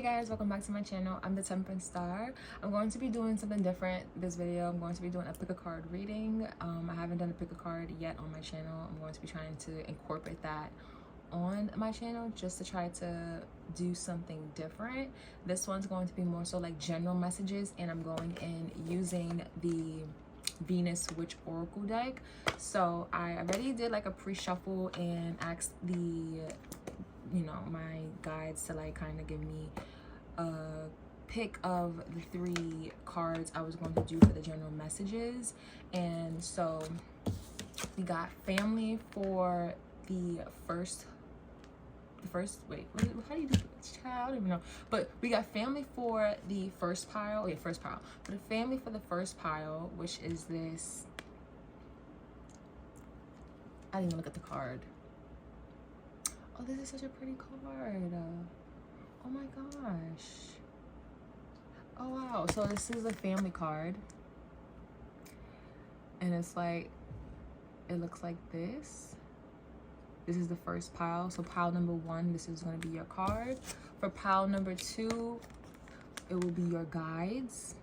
guys, welcome back to my channel. I'm the Temperance Star. I'm going to be doing something different this video. I'm going to be doing a pick a card reading. I haven't done a pick a card yet on my channel. I'm going to be trying to incorporate that on my channel just to try to do something different. This one's going to be more so like general messages, and I'm going in using the Venus Witch Oracle deck. So I already did like a pre-shuffle and asked my guides to like kind of give me a pick of the 3 cards I was going to do for the general messages. And so we got family for the first wait, how do you do it? I don't even know. But we got family for the first pile. Okay, first pile. For the family for the first pile, which is this. I didn't even look at the card. Oh, this is such a pretty card. Oh my gosh. Oh wow. So this is a family card. And it's like, it looks like this. This is the first pile. So pile number 1, this is going to be your card. For pile number 2, it will be your guides.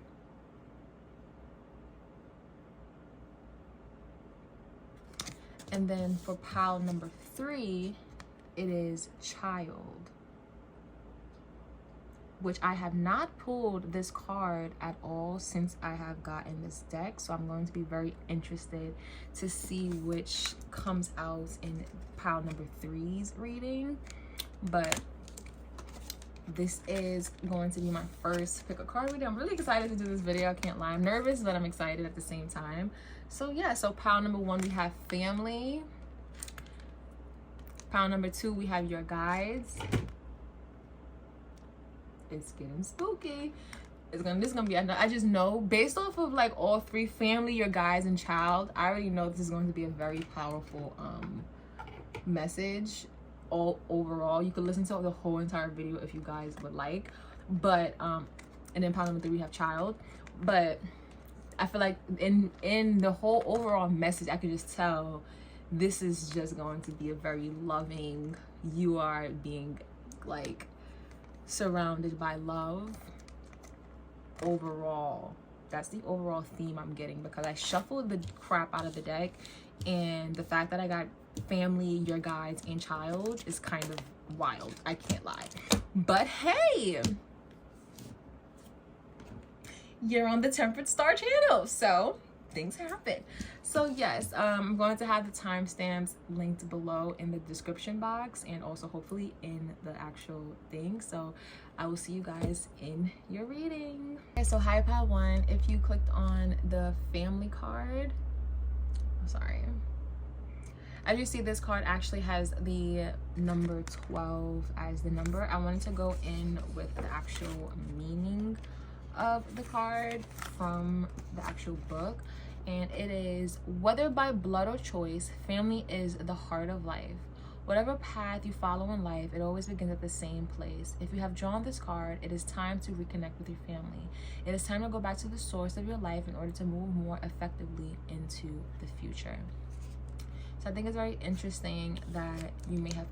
And then for pile number 3, it is child, which I have not pulled this card at all since I have gotten this deck. So I'm going to be very interested to see which comes out in pile number 3's reading. But this is going to be my first pick a card reading. I'm really excited to do this video. I can't lie. I'm nervous, but I'm excited at the same time. So yeah, so pile number 1, we have family. Pile number 2, we have your guides. It's getting spooky. This is gonna be, I just know based off of like all 3, family, your guides, and child, I already know this is going to be a very powerful message. All overall, you could listen to the whole entire video if you guys would like. But and then pile number 3, we have child. But I feel like in the whole overall message, I could just tell this is just going to be a very loving, you are being like surrounded by love overall. That's the overall theme I'm getting, because I shuffled the crap out of the deck, and the fact that I got family, your guides, and child is kind of wild. I can't lie. But hey, you're on the Temperance Star channel, so things happen. So yes, I'm going to have the timestamps linked below in the description box, and also hopefully in the actual thing. So I will see you guys in your reading. Okay, so hi pile 1, if you clicked on the family card, sorry, as you see, this card actually has the number 12 as the number. I wanted to go in with the actual meaning of the card from the actual book, and it is, whether by blood or choice, family is the heart of life. Whatever path you follow in life, it always begins at the same place. If you have drawn this card, it is time to reconnect with your family. It is time to go back to the source of your life in order to move more effectively into the future. So I think it's very interesting that you may have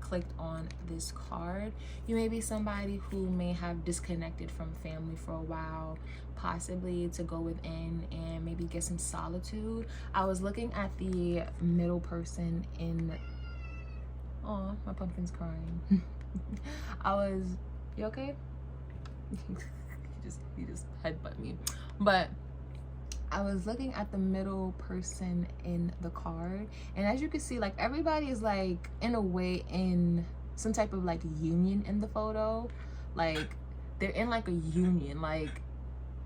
clicked on this card. You may be somebody who may have disconnected from family for a while, possibly to go within and maybe get some solitude. I was looking at the middle person in, oh, my pumpkin's crying. You okay? he just headbutt me. But I was looking at the middle person in the card, and as you can see, like everybody is like in a way in some type of like union in the photo. Like they're in like a union, like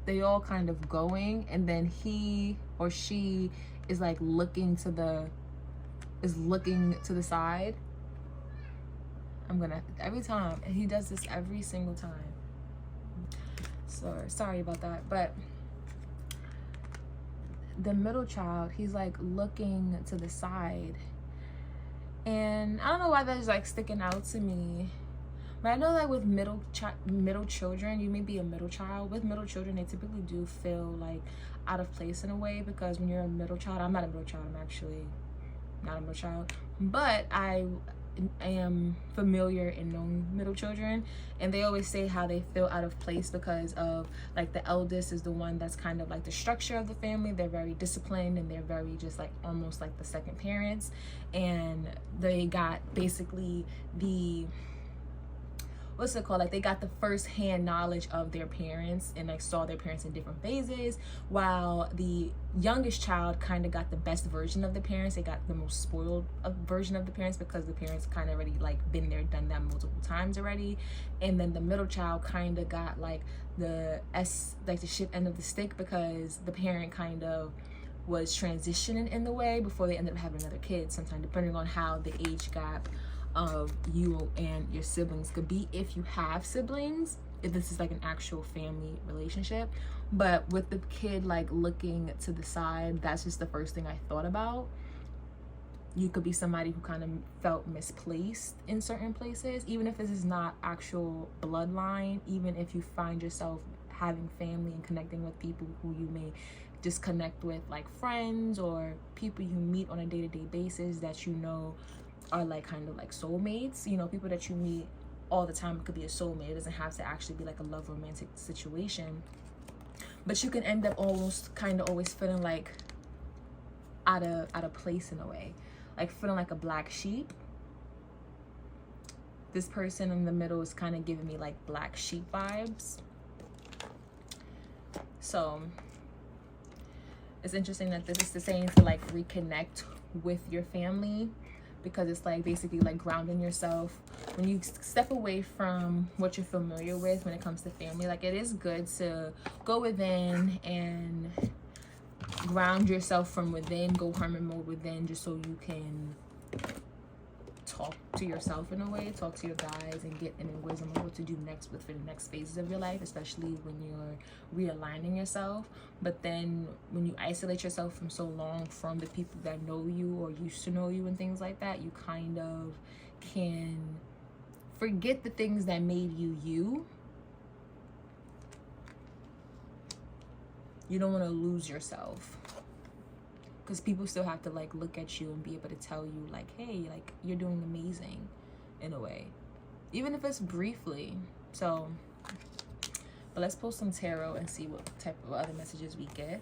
they all kind of going, and then he or she is like looking to the side. Every time, and he does this every single time. So sorry about that. But the middle child, he's like looking to the side, and I don't know why that's like sticking out to me, but I know that with middle children, you may be a middle child. With middle children, they typically do feel like out of place in a way, because when you're a middle child, I'm not a middle child, I'm actually not a middle child, but I am familiar in knowing middle children, and they always say how they feel out of place because of like the eldest is the one that's kind of like the structure of the family. They're very disciplined and they're very just like almost like the second parents, and they got basically the, what's it called, like they got the first hand knowledge of their parents and like saw their parents in different phases, while the youngest child kind of got the best version of the parents. They got the most spoiled version of the parents because the parents kind of already like been there, done that multiple times already. And then the middle child kind of got like the shit end of the stick because the parent kind of was transitioning in the way before they ended up having another kid, sometimes depending on how the age gap of you and your siblings could be, if you have siblings, if this is like an actual family relationship. But with the kid like looking to the side, that's just the first thing I thought about. You could be somebody who kind of felt misplaced in certain places, even if this is not actual bloodline, even if you find yourself having family and connecting with people who you may just connect with, like friends or people you meet on a day-to-day basis that you know are like kind of like soulmates. You know, people that you meet all the time. It could be a soulmate. It doesn't have to actually be like a love romantic situation, but you can end up almost kind of always feeling like out of place in a way, like feeling like a black sheep. This person in the middle is kind of giving me like black sheep vibes. So it's interesting that this is the saying to like reconnect with your family, because it's like basically like grounding yourself when you step away from what you're familiar with when it comes to family. Like it is good to go within and ground yourself from within, go hermit mode within, just so you can talk to yourself in a way, talk to your guides and get any wisdom of what to do next for the next phases of your life, especially when you're realigning yourself. But then when you isolate yourself from so long from the people that know you or used to know you and things like that, you kind of can forget the things that made you you. You don't want to lose yourself, because people still have to like look at you and be able to tell you like, hey, like you're doing amazing in a way, even if it's briefly. So, but let's pull some tarot and see what type of other messages we get.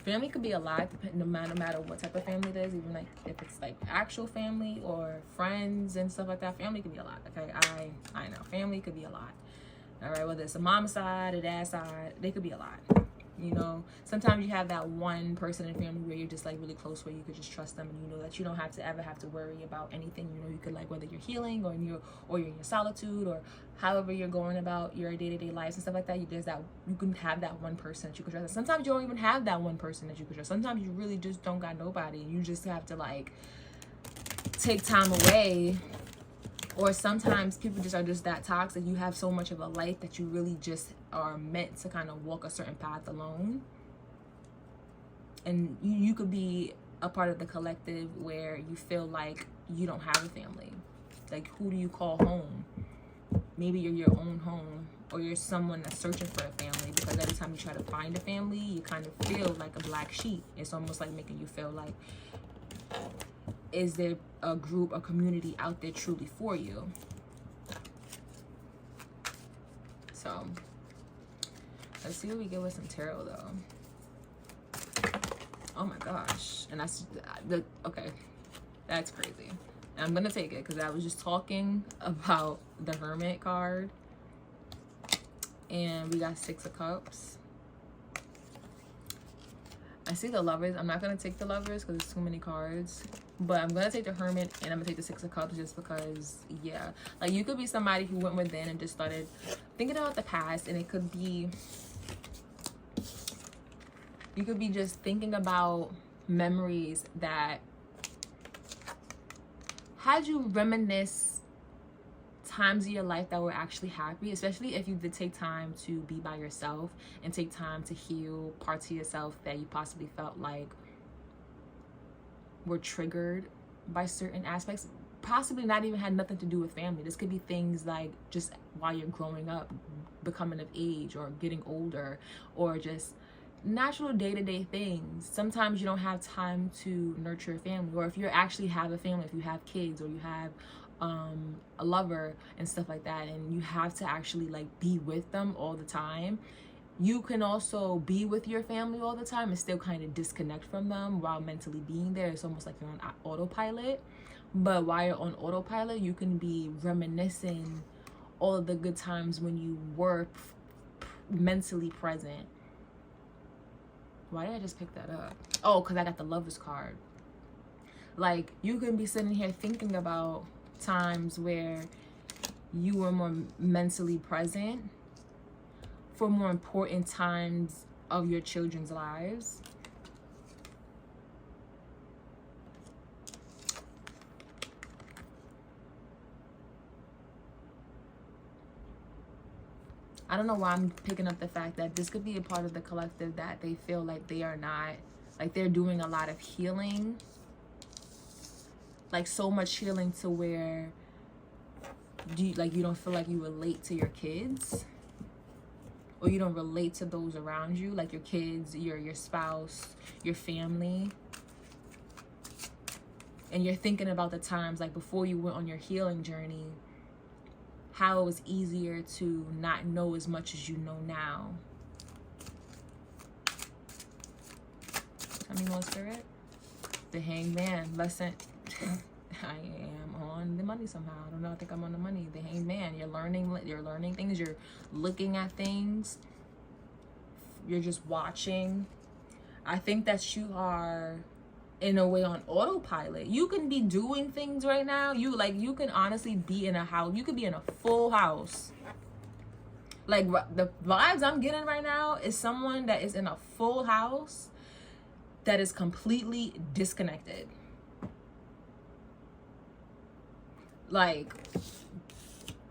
Family could be a lot, no matter what type of family it is, even like if it's like actual family or friends and stuff like that. Family could be a lot. Okay, I know family could be a lot. All right, whether it's a mom's side, a dad's side, they could be a lot. You know, sometimes you have that one person in family where you're just like really close, where you could just trust them and you know that you don't have to ever have to worry about anything. You know, you could like, whether you're healing or you're in your solitude or however you're going about your day-to-day lives and stuff like that, there's that, you can have that one person that you can trust. Sometimes you don't even have that one person that you can trust. Sometimes you really just don't got nobody. You just have to like take time away. Or sometimes people just are just that toxic. You have so much of a life that you really just are meant to kind of walk a certain path alone. And you could be a part of the collective where you feel like you don't have a family. Like, who do you call home? Maybe you're your own home, or you're someone that's searching for a family, because every time you try to find a family, you kind of feel like a black sheep. It's almost like making you feel like, is there a group, a community out there truly for you? So let's see what we get with some tarot though. Oh my gosh. And that's okay, that's crazy. And I'm gonna take it because I was just talking about the Hermit card and we got 6 of Cups. I see the Lovers. I'm not going to take the Lovers because it's too many cards. But I'm going to take the Hermit and I'm going to take the 6 of Cups just because, yeah. Like, you could be somebody who went within and just started thinking about the past. And it could be, you could be just thinking about memories that had you reminisce times of your life that were actually happy, especially if you did take time to be by yourself and take time to heal parts of yourself that you possibly felt like were triggered by certain aspects, possibly not even had nothing to do with family. This could be things like just while you're growing up, becoming of age or getting older, or just natural day-to-day things. Sometimes you don't have time to nurture a family, or if you actually have a family, if you have kids, or you have a lover and stuff like that, and you have to actually like be with them all the time. You can also be with your family all the time and still kind of disconnect from them while mentally being there. It's almost like you're on autopilot. But while you're on autopilot, you can be reminiscing all of the good times when you were mentally present. Why did I just pick that up? Oh, because I got the Lover's card. Like, you can be sitting here thinking about times where you were more mentally present for more important times of your children's lives. I don't know why I'm picking up the fact that this could be a part of the collective that they feel like they are not, like they're doing a lot of healing. Like so much healing to where you don't feel like you relate to your kids, or you don't relate to those around you, like your kids, your spouse, your family. And you're thinking about the times like before you went on your healing journey, how it was easier to not know as much as you know now. Tell me more, Spirit. The Hangman. Lesson. I am on the money somehow. I don't know. I think I'm on the money. The Hangman. You're learning things. You're looking at things. You're just watching. I think that you are in a way on autopilot. You can be doing things right now. You can honestly be in a house. You could be in a full house. Like the vibes I'm getting right now is someone that is in a full house that is completely disconnected. Like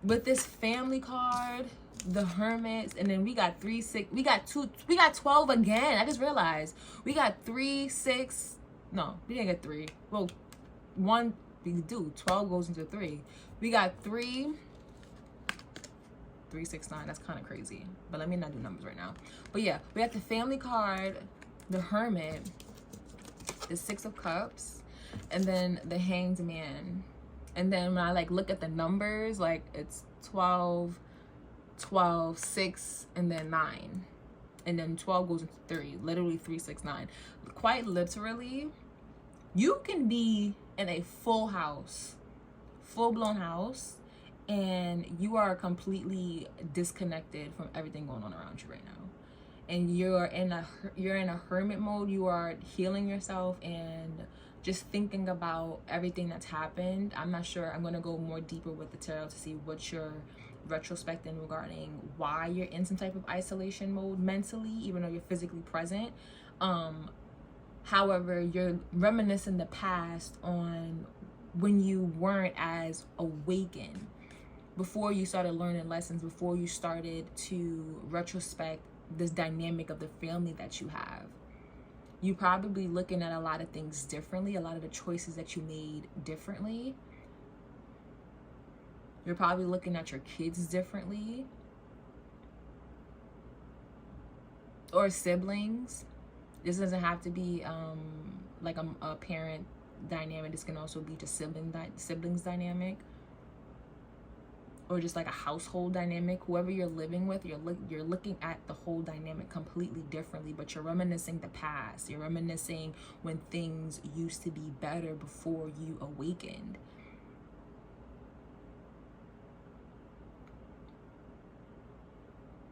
with this family card, the Hermits, and then we got 3, 6, we got 12 again. I just realized we got 3, 6. No, we didn't get 3. Well, 1 we do. 12 goes into 3. We got 3, 3, 6, 9. That's kind of crazy. But let me not do numbers right now. But yeah, we got the family card, the Hermit, the 6 of Cups, and then the Hanged Man. And then when I like look at the numbers, like it's 12, 12, 6, and then 9. And then 12 goes into 3. Literally 3, 6, 9. Quite literally, you can be in a full house, full-blown house, and you are completely disconnected from everything going on around you right now. And you're in a hermit mode. You are healing yourself and just thinking about everything that's happened. I'm not sure. I'm going to go more deeper with the tarot to see what you're retrospecting regarding why you're in some type of isolation mode mentally, even though you're physically present. However, you're reminiscing the past on when you weren't as awakened, before you started learning lessons, before you started to retrospect this dynamic of the family that you have. You're probably looking at a lot of things differently, a lot of the choices that you made differently. You're probably looking at your kids differently, or siblings. This doesn't have to be like a parent dynamic. This can also be just siblings dynamic, or just like a household dynamic. Whoever you're living with, you're looking at the whole dynamic completely differently, but you're reminiscing the past. You're reminiscing when things used to be better before you awakened.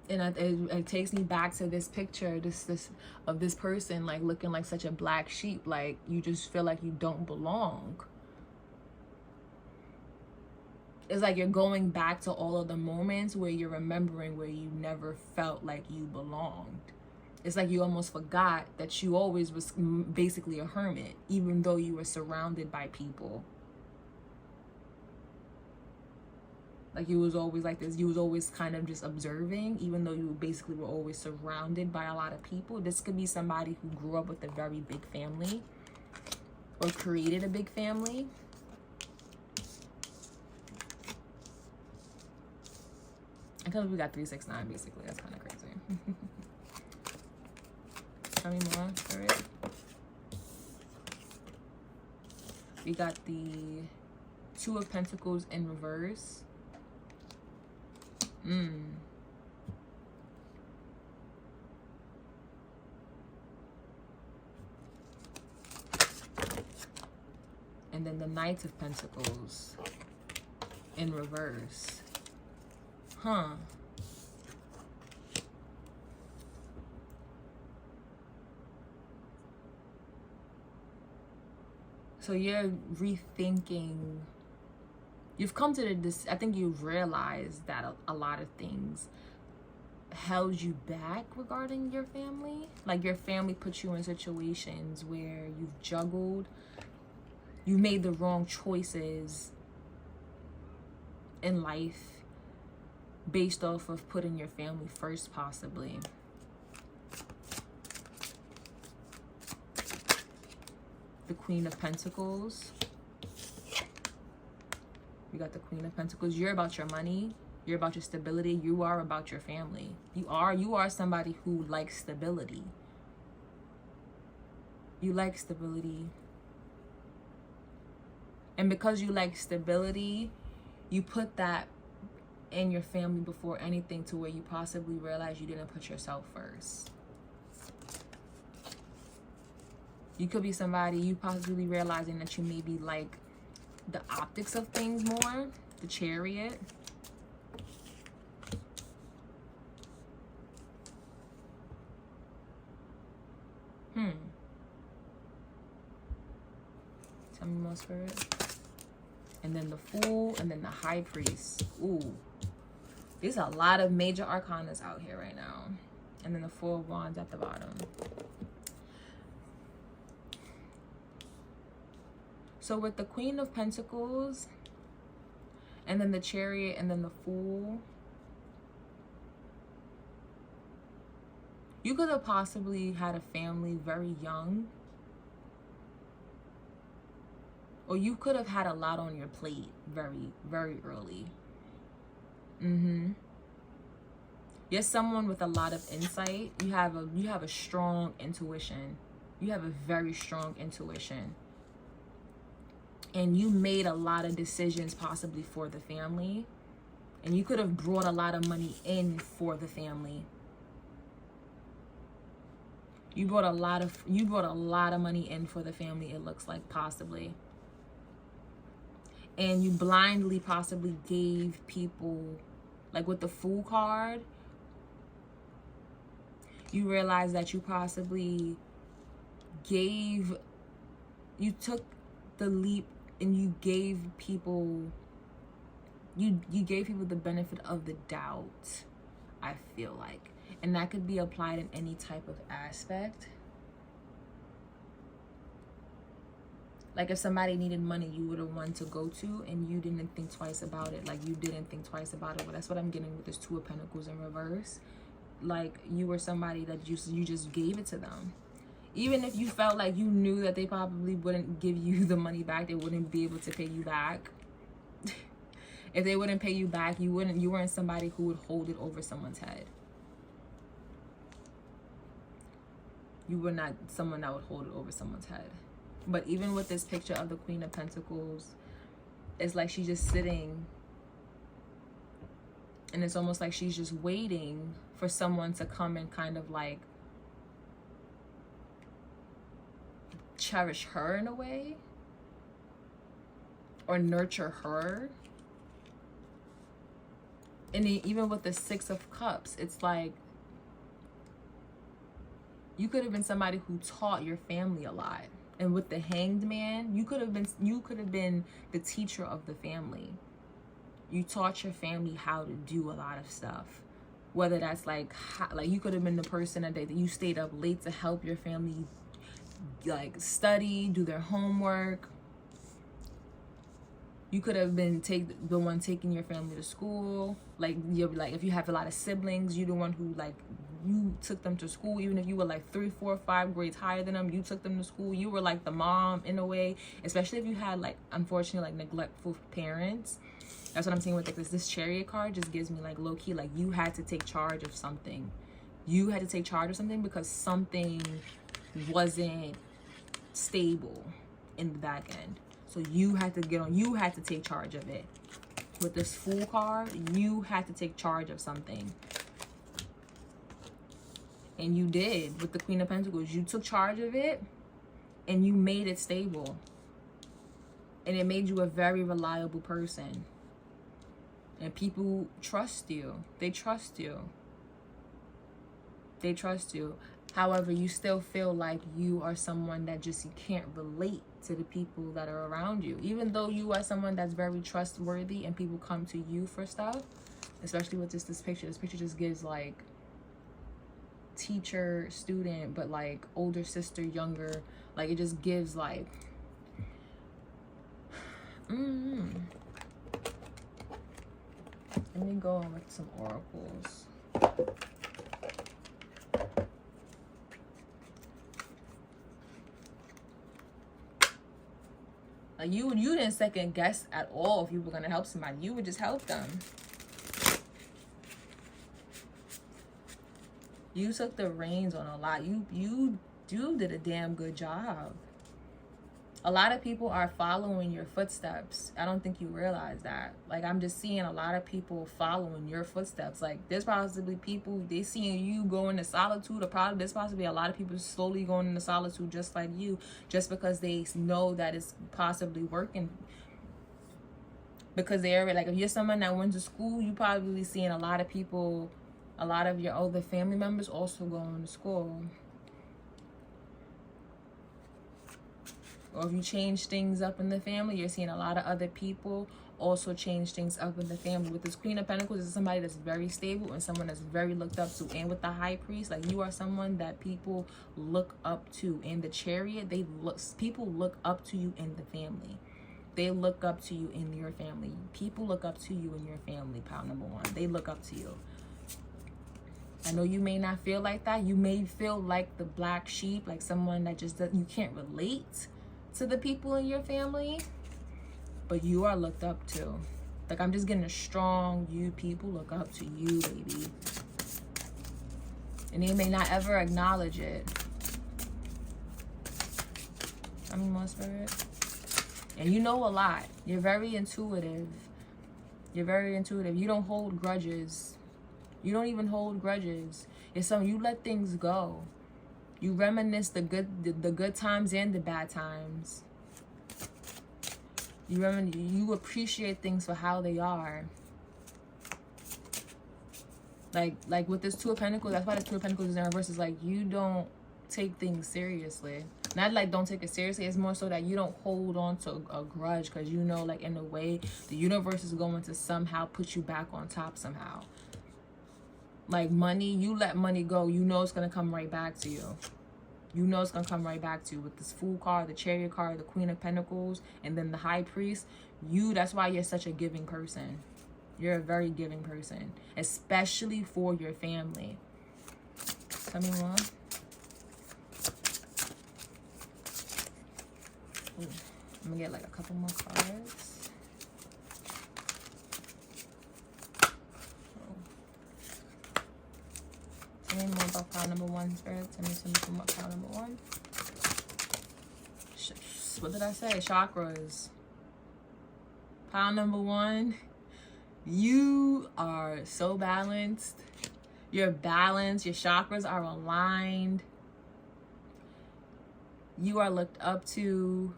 And it takes me back to this picture, this of this person like looking like such a black sheep. Like you just feel like you don't belong. It's like you're going back to all of the moments where you're remembering where you never felt like you belonged. It's like you almost forgot that you always was basically a hermit, even though you were surrounded by people. Like you was always like this. You was always kind of just observing, even though you basically were always surrounded by a lot of people. This could be somebody who grew up with a very big family or created a big family. Because we got 3, 6, 9 basically. That's kind of crazy. Tell me more, Spirit. We got the Two of Pentacles in reverse. And then the Knight of Pentacles in reverse. Huh. So you're rethinking. You've come to this. I think you've realized that a lot of things held you back regarding your family. Like your family put you in situations where you've juggled. You made the wrong choices in life based off of putting your family first, possibly. The Queen of Pentacles. You got the Queen of Pentacles. You're about your money. You're about your stability. You are about your family. You are somebody who likes stability. You like stability. And because you like stability, you put that in your family before anything, to where you possibly realize you didn't put yourself first. You could be somebody, you possibly realizing that you maybe like the optics of things more. The Chariot. Tell me more, Spirit. And then the Fool, and then the High Priest. Ooh. There's a lot of major arcanas out here right now. And then the Four of Wands at the bottom. So with the Queen of Pentacles, and then the Chariot, and then the Fool, you could have possibly had a family very young. Or you could have had a lot on your plate very, very early. You're someone with a lot of insight. You have a strong intuition. You have a very strong intuition. And you made a lot of decisions possibly for the family. And you could have brought a lot of money in for the family. You brought a lot of money in for the family, it looks like, possibly. And you blindly possibly gave people, like with the Fool card, you realize that you possibly you took the leap and you gave people, you gave people the benefit of the doubt, I feel like. And that could be applied in any type of aspect. Like if somebody needed money, you were the one to go to, and you didn't think twice about it. Like you didn't think twice about it. Well, that's what I'm getting with this Two of Pentacles in reverse. Like you were somebody that you just gave it to them. Even if you felt like you knew that they probably wouldn't give you the money back, they wouldn't be able to pay you back. If they wouldn't pay you back, you weren't somebody who would hold it over someone's head. You were not someone that would hold it over someone's head. But even with this picture of the Queen of Pentacles, it's like she's just sitting. And it's almost like she's just waiting for someone to come and kind of like cherish her in a way. Or nurture her. And even with the Six of Cups, it's like you could have been somebody who taught your family a lot. And with the Hanged Man, you could have been the teacher of the family. You taught your family how to do a lot of stuff. Whether that's like you could have been the person that you stayed up late to help your family like study, do their homework. You could have been the one taking your family to school. Like if you have a lot of siblings, you're the one who you took them to school. Even if you were like 3, 4, 5 grades higher than them, you took them to school. You were like the mom in a way, especially if you had like, unfortunately, like neglectful parents. That's what I'm saying with like this Chariot card just gives me like low key, like you had to take charge of something. You had to take charge of something because something wasn't stable in the back end. So you had to you had to take charge of it. With this Fool card, you had to take charge of something. And you did with the Queen of Pentacles. You took charge of it and you made it stable. And it made you a very reliable person. And people trust you. They trust you. They trust you. However, you still feel like you are someone that just, you can't relate to the people that are around you. Even though you are someone that's very trustworthy and people come to you for stuff. Especially with this picture. This picture just gives like teacher, student, but like older sister, younger. Like it just gives like... Let me go on with some oracles. Like you didn't second guess at all if you were gonna help somebody. You would just help them. You took the reins on a lot. You did a damn good job. A lot of people are following your footsteps. I don't think you realize that. Like, I'm just seeing a lot of people following your footsteps. Like, there's possibly people, they seeing you go into solitude, or probably there's possibly a lot of people slowly going into solitude just like you, just because they know that it's possibly working. Because they're like, if you're someone that went to school, you probably seeing a lot of people, a lot of your older family members also going to school. Or if you change things up in the family, you're seeing a lot of other people also change things up in the family. With this Queen of Pentacles, is somebody that's very stable and someone that's very looked up to. And with the High Priest, like, you are someone that people look up to. In the Chariot, people look up to you in the family. They look up to you in your family. People look up to you in your family, pile number one. They look up to you. I know you may not feel like that. You may feel like the black sheep, like someone that just doesn't, you can't relate to the people in your family, but you are looked up to. Like, I'm just getting a strong, you people look up to you, baby. And they may not ever acknowledge it. I mean, more Spirit. And you know a lot. You're very intuitive. You're very intuitive. You don't hold grudges. You don't even hold grudges. It's something, you let things go. You reminisce the good times and the bad times. You appreciate things for how they are. Like with this Two of Pentacles, that's why this Two of Pentacles is in reverse. Is like, you don't take things seriously. Not like don't take it seriously. It's more so that you don't hold on to a grudge, because you know, like, in a way, the universe is going to somehow put you back on top somehow. Like money, you let money go, you know it's going to come right back to you. You know it's going to come right back to you. With this Fool card, the Chariot card, the Queen of Pentacles, and then the High Priest. That's why you're such a giving person. You're a very giving person. Especially for your family. Tell me more. Ooh, I'm going to get like a couple more cards. Tell me more about pile number one, Spirit. Tell me something about pile number one. What did I say? Chakras. Pile number one. You are so balanced. You're balanced. Your chakras are aligned. You are looked up to.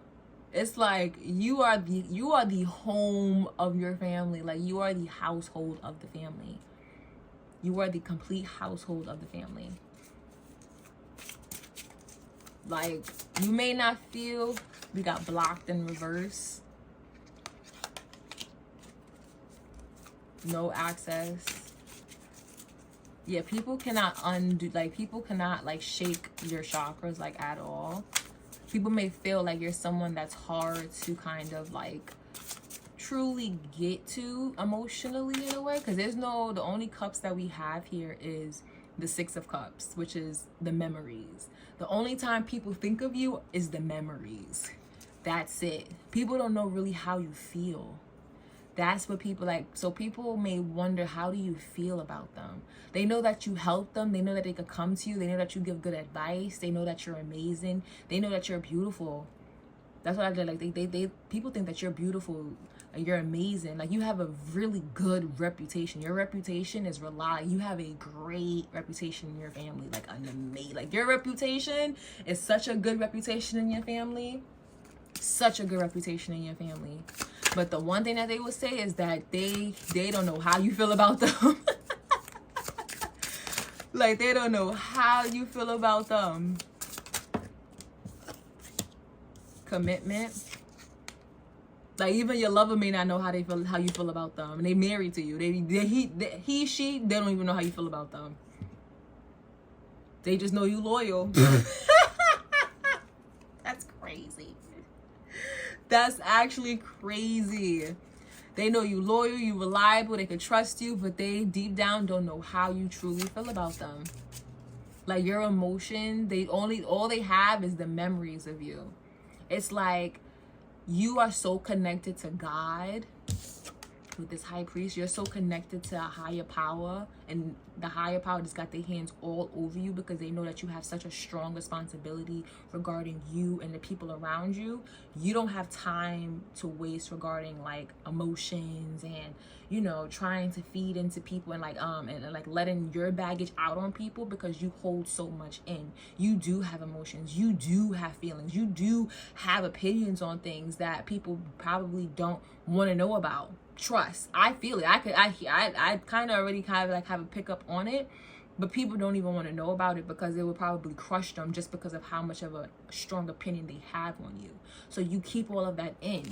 It's like you are the home of your family. Like, you are the household of the family. You are the complete household of the family. Like, you may not feel, we got blocked in reverse. No access. Yeah, people cannot undo, like, people cannot, like, shake your chakras, like, at all. People may feel like you're someone that's hard to kind of, like, truly get to emotionally in a way, because the only cups that we have here is the Six of Cups, which is the memories. The only time people think of you is the memories. That's it. People don't know really how you feel. That's what people like. So people may wonder, how do you feel about them? They know that you help them. They know that they could come to you. They know that you give good advice. They know that you're amazing. They know that you're beautiful. That's what I did. Like they people think that you're beautiful. Like you're amazing. Like you have a really good reputation. Your reputation is reliable. You have a great reputation in your family. Like an amazing. Like your reputation is such a good reputation in your family. Such a good reputation in your family. But the one thing that they will say is that they don't know how you feel about them. Like they don't know how you feel about them. Commitment. Like even your lover may not know how you feel about them, and they married to you. She they don't even know how you feel about them. They just know you loyal. That's crazy. That's actually crazy. They know you loyal, you reliable, they can trust you, but they deep down don't know how you truly feel about them. Like your emotion, all they have is the memories of you. It's like you are so connected to God with this high priest. You're so connected to a higher power, and the higher power just got their hands all over you because they know that you have such a strong responsibility regarding you and the people around you. You don't have time to waste regarding like emotions and, you know, trying to feed into people and like letting your baggage out on people, because you hold so much in. You do have emotions, you do have feelings, you do have opinions on things that people probably don't want to know about. Trust, I feel it. I kind of already have a pickup on it, but people don't even want to know about it because it would probably crush them just because of how much of a strong opinion they have on you. So you keep all of that in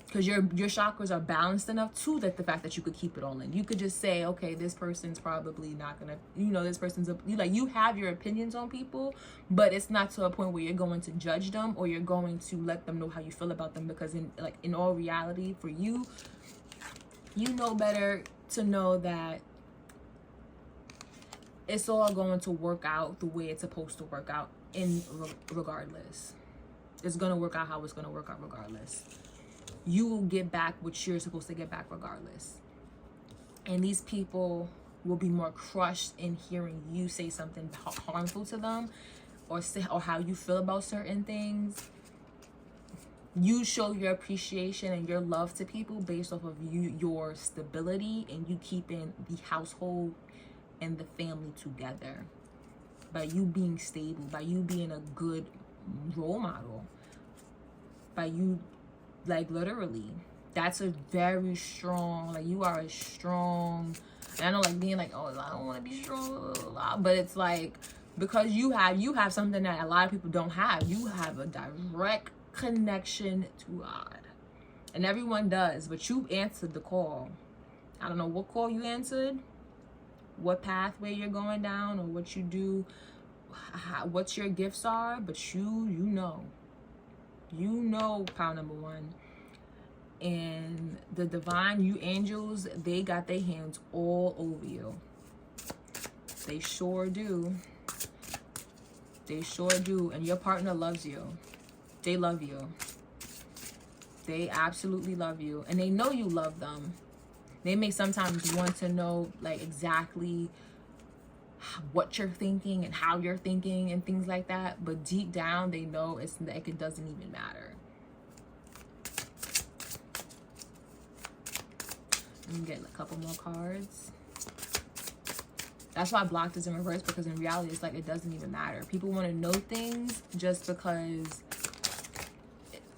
because your chakras are balanced enough to that the fact that you could keep it all in. You could just say, okay, this person's probably not gonna, this person's you have your opinions on people, but it's not to a point where you're going to judge them or you're going to let them know how you feel about them, because in all reality for you, you know better to know that it's all going to work out the way it's supposed to work out regardless. It's going to work out how it's going to work out regardless. You will get back what you're supposed to get back regardless. And these people will be more crushed in hearing you say something harmful to them or how you feel about certain things. You show your appreciation and your love to people based off of your stability and you keeping the household and the family together. By you being stable, by you being a good role model, by you, like, literally, that's a very strong, like, you are a strong, and I know, like, being like, oh, I don't want to be strong, but it's like, because you have something that a lot of people don't have. You have a direct connection to God, and everyone does, but you answered the call. I don't know what call you answered, what pathway you're going down, or what you do, what your gifts are, but you know power number one. And the divine, you angels, they got their hands all over you. They sure do. They sure do. And your partner loves you. They love you. They absolutely love you. And they know you love them. They may sometimes want to know, like, exactly what you're thinking and how you're thinking and things like that. But deep down, they know it doesn't even matter. Let me get a couple more cards. That's why I blocked this in reverse, because in reality, it's like it doesn't even matter. People want to know things just because,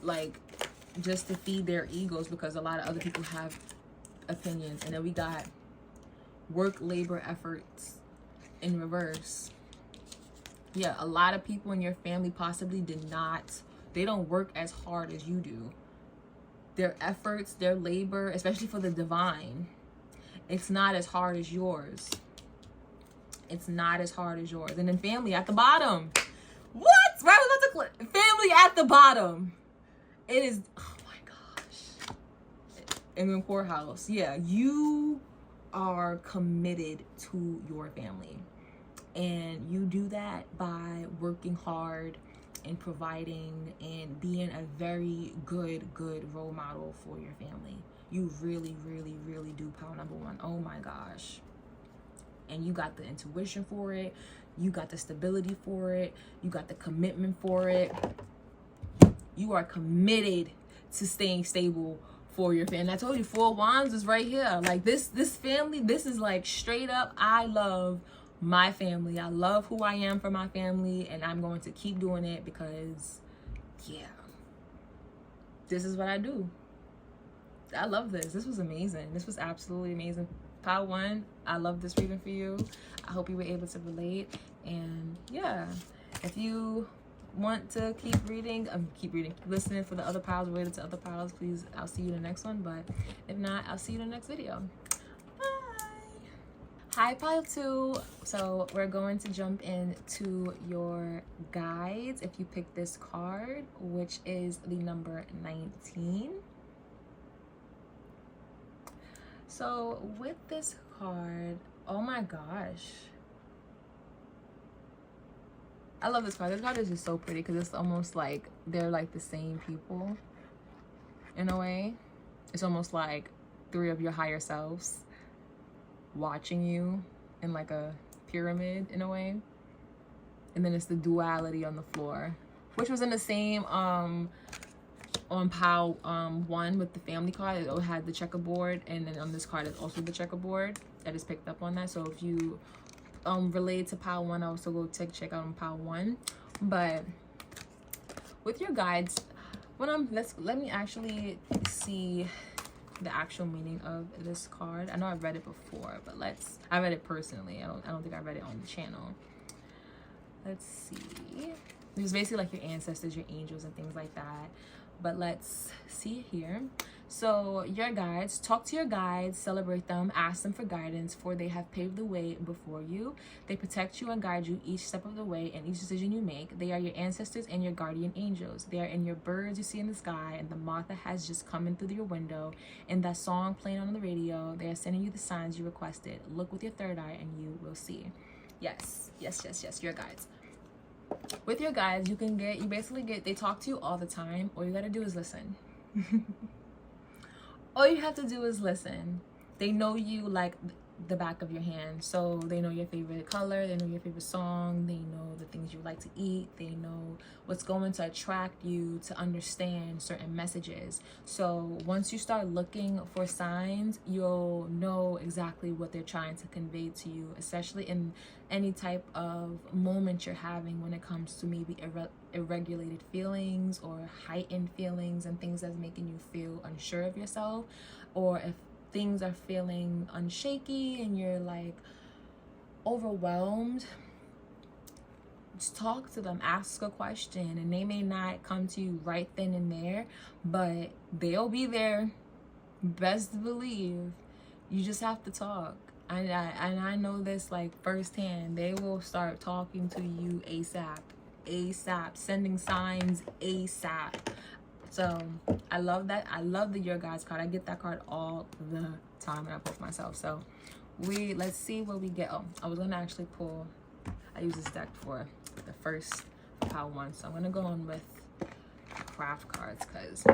like, just to feed their egos, because a lot of other people have opinions. And then we got work, labor, efforts in reverse. Yeah, a lot of people in your family possibly they don't work as hard as you do. Their efforts, their labor, especially for the divine, it's not as hard as yours. It's not as hard as yours. And then family at the bottom. What? Right, we love the family at the bottom. It is, oh my gosh. And then courthouse. Yeah, you are committed to your family. And you do that by working hard and providing and being a very good role model for your family. You really, really, really do pile number one. Oh my gosh. And you got the intuition for it. You got the stability for it. You got the commitment for it. You are committed to staying stable for your family. I told you, 4 Wands is right here. Like this family, this is like straight up, I love my family. I love who I am for my family, and I'm going to keep doing it because, yeah, this is what I do. I love this. This was amazing. This was absolutely amazing. Pile 1, I love this reading for you. I hope you were able to relate. And yeah, if you want to keep reading, keep listening for the other piles related to other piles, please, I'll see you in the next one. But if not, I'll see you in the next video. Bye. Hi, pile 2. So we're going to jump into your guides if you pick this card, which is the number 19. So with this card, oh my gosh, I love this card. This card is just so pretty because it's almost like they're like the same people in a way. It's almost like 3 of your higher selves watching you in like a pyramid in a way. And then it's the duality on the floor, which was in the same on pile 1 with the family card. It had the checkerboard, and then on this card it's also the checkerboard that is picked up on that. So if you relate to pile 1, I also go check out on pile 1. But with your guides, when let me actually see the actual meaning of this card. I know I've read it before, but I read it personally. I don't think I read it on the channel. Let's see. It's basically like your ancestors, your angels, and things like that. But let's see here. So your guides, talk to your guides, celebrate them, ask them for guidance, for they have paved the way before you. They protect you and guide you each step of the way and each decision you make. They are your ancestors and your guardian angels. They are in your birds you see in the sky, and the moth that has just come in through your window, and that song playing on the radio. They are sending you the signs you requested. Look with your third eye and you will see. Yes, yes, yes, yes, your guides. With your guides, you basically get, they talk to you all the time. All you gotta do is listen. All you have to do is listen. They know you like the back of your hand. So they know your favorite color, they know your favorite song, they know the things you like to eat, they know what's going to attract you to understand certain messages. So once you start looking for signs, you'll know exactly what they're trying to convey to you, especially in any type of moment you're having when it comes to maybe irregulated feelings or heightened feelings and things that's making you feel unsure of yourself, or if things are feeling unshaky and you're like overwhelmed. Just talk to them, ask a question, and they may not come to you right then and there, but they'll be there. Best believe. You just have to talk. And I know this like firsthand. They will start talking to you ASAP, sending signs ASAP. So I love that. I love the Your Guides card. I get that card all the time when I post myself. So let's see what we get. Oh, I was gonna actually pull, I use this deck for the first pile 1. So I'm gonna go on with craft cards because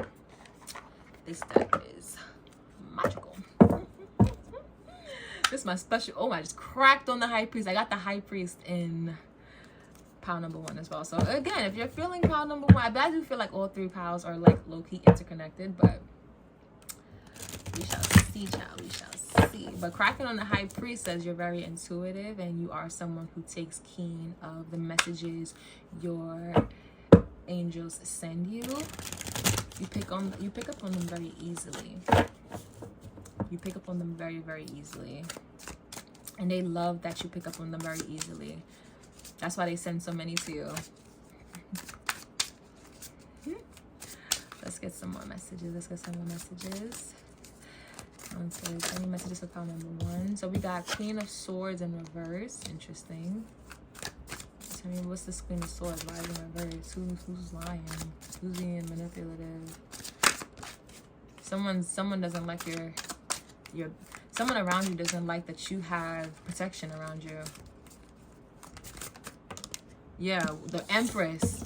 this deck is magical. This is my special. Oh, I just cracked on the High Priest. I got the High Priest in pile number 1 as well. So again, if you're feeling pile number 1, I do feel like all 3 piles are like low-key interconnected, but we shall see, child. We shall see. But cracking on the High Priest says you're very intuitive and you are someone who takes keen of the messages your angels send you. You pick up on them very easily. You pick up on them very, very easily. And they love that you pick up on them very easily. That's why they send so many to you. Let's get some more messages. Let's get some more messages. Any messages for pile number 1? So we got Queen of Swords in reverse. Interesting. Tell me, what's this Queen of Swords? Why is it in reverse? Who's lying? Who's being manipulative? Someone doesn't like your someone around you doesn't like that you have protection around you. Yeah, the Empress.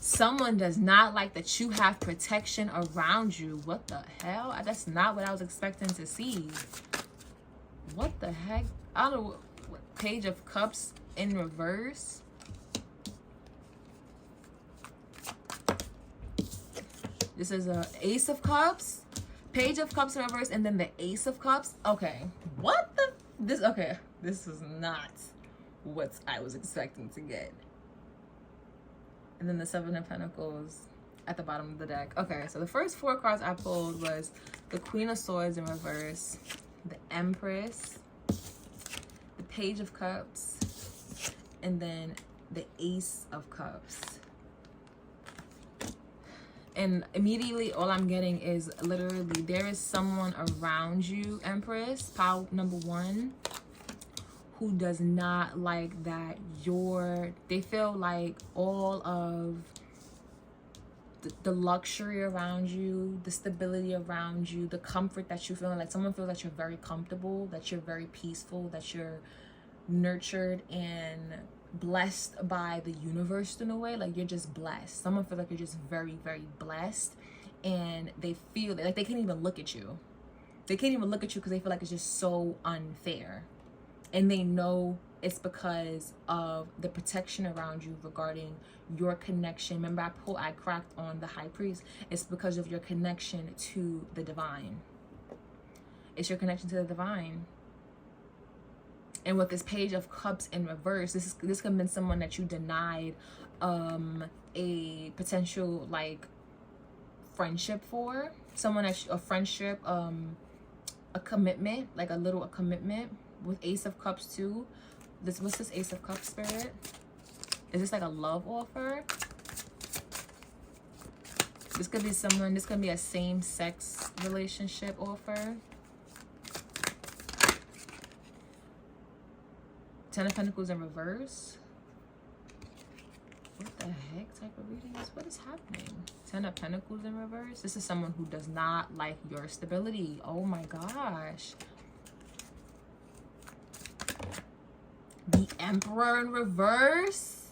Someone does not like that you have protection around you. What the hell? That's not what I was expecting to see. What the heck? I don't know. Page of Cups in reverse. This is a Ace of Cups, Page of Cups in reverse, and then the Ace of Cups. Okay. What the? This, okay. This is not what I was expecting to get. And then the Seven of Pentacles at the bottom of the deck. Okay, so the first 4 cards I pulled was the Queen of Swords in reverse, the Empress, the Page of Cups, and then the Ace of Cups. And immediately all I'm getting is literally there is someone around you, Empress, pile number 1, who does not like that they feel like all of the luxury around you, the stability around you, the comfort that you feel, like someone feels that you're very comfortable, that you're very peaceful, that you're nurtured and blessed by the universe in a way. Like you're just blessed. Someone feels like you're just very, very blessed, and they feel like they can't even look at you. They can't even look at you because they feel like it's just so unfair. And they know it's because of the protection around you regarding your connection. Remember, I cracked on the High Priest. It's because of your connection to the divine. It's your connection to the divine. And with this Page of Cups in reverse, this could have been someone that you denied a potential like friendship for. Someone that a friendship, a commitment, like a commitment. With Ace of Cups too. What's this Ace of Cups, Spirit? Is this like a love offer? This could be someone, this could be a same-sex relationship offer. 10 of Pentacles in reverse. What the heck type of reading is? What is happening? 10 of Pentacles in reverse. This is someone who does not like your stability. Oh my gosh. The Emperor in reverse.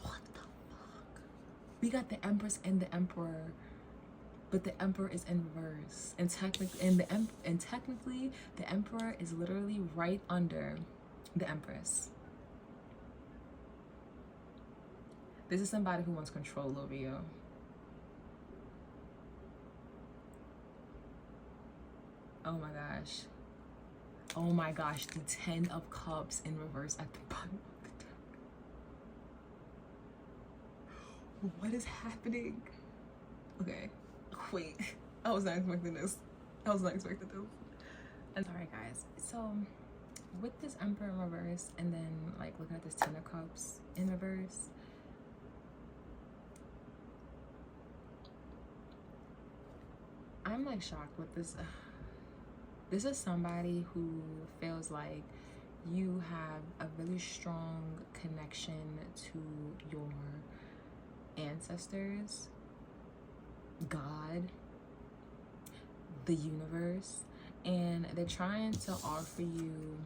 What the fuck? We got the Empress and the Emperor, but the Emperor is in reverse, and technically, the Emperor is literally right under the Empress. This is somebody who wants control over you. Oh my gosh. Oh my gosh. The 10 of Cups in reverse at the bottom of the deck. What is happening? Okay. Wait. I was not expecting this. I'm sorry, guys. So, with this Emperor in reverse, and then, like, looking at this 10 of Cups in reverse, I'm, like, shocked with this. This is somebody who feels like you have a really strong connection to your ancestors, God, the universe, and they're trying to offer you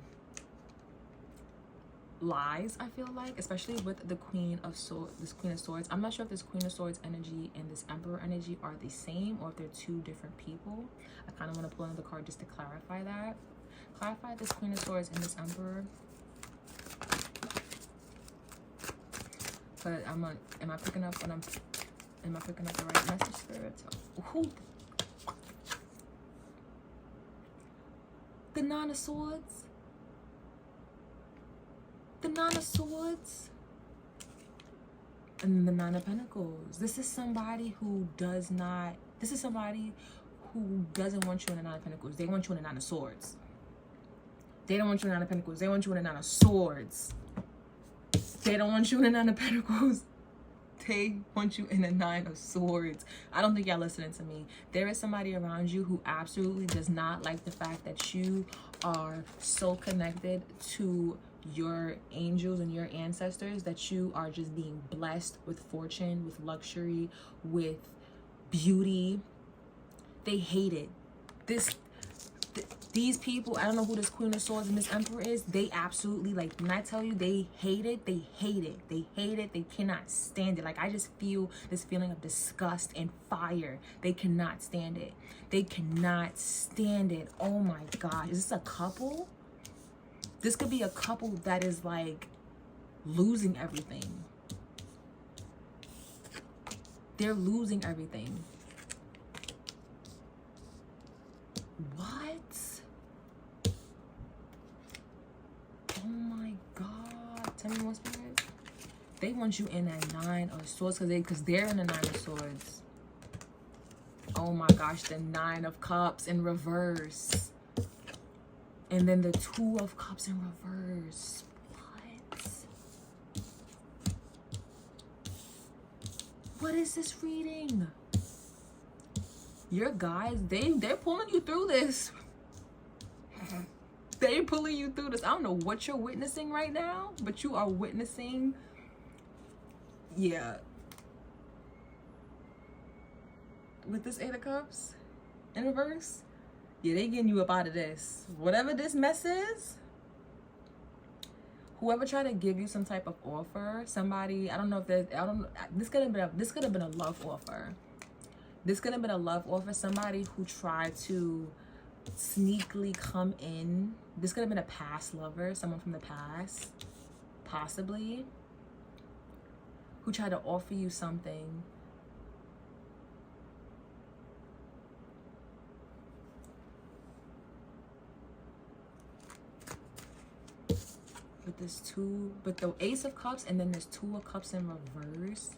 lies, I feel like, especially with the Queen of Swords. I'm not sure if this Queen of Swords energy and this Emperor energy are the same, or if they're 2 different people. I kind of want to pull another card just to clarify that. Clarify this Queen of Swords and this Emperor. But am I picking up the right message, Spirit? Who? The Nine of Swords. The Nine of Swords. And then the Nine of Pentacles. This is somebody who doesn't want you in the Nine of Pentacles. They want you in the Nine of Swords. They don't want you in the Nine of Pentacles. They want you in the Nine of Swords. They don't want you in the Nine of Pentacles. They want you in the Nine of Swords. I don't think y'all listening to me. There is somebody around you who absolutely does not like the fact that you are so connected to your angels and your ancestors, that you are just being blessed with fortune, with luxury, with beauty. They hate it. These people, I don't know who this Queen of Swords and this Emperor is. They absolutely, like, when I tell you they hate it, they hate it. They hate it. They cannot stand it. Like, I just feel this feeling of disgust and fire. They cannot stand it. They cannot stand it. Oh my God. Is this a couple? This could be a couple that is like losing everything. They're losing everything. What? Oh my God. Tell me more, Spirit. They want you in that 9 of Swords because they're in the 9 of Swords. Oh my gosh, the 9 of Cups in reverse. And then the 2 of Cups in reverse. What? What is this reading? Your guys, they're pulling you through this. They're pulling you through this. I don't know what you're witnessing right now, but you are witnessing, yeah. With this 8 of Cups in reverse, yeah, they getting you up out of this. Whatever this mess is, whoever tried to give you some type of offer, somebody, I don't know if there's, I don't, this could have been a love offer. This could have been a love offer. Somebody who tried to sneakily come in. This could have been a past lover, someone from the past, possibly, who tried to offer you something. With this 2, but the Ace of Cups and then there's 2 of Cups in reverse.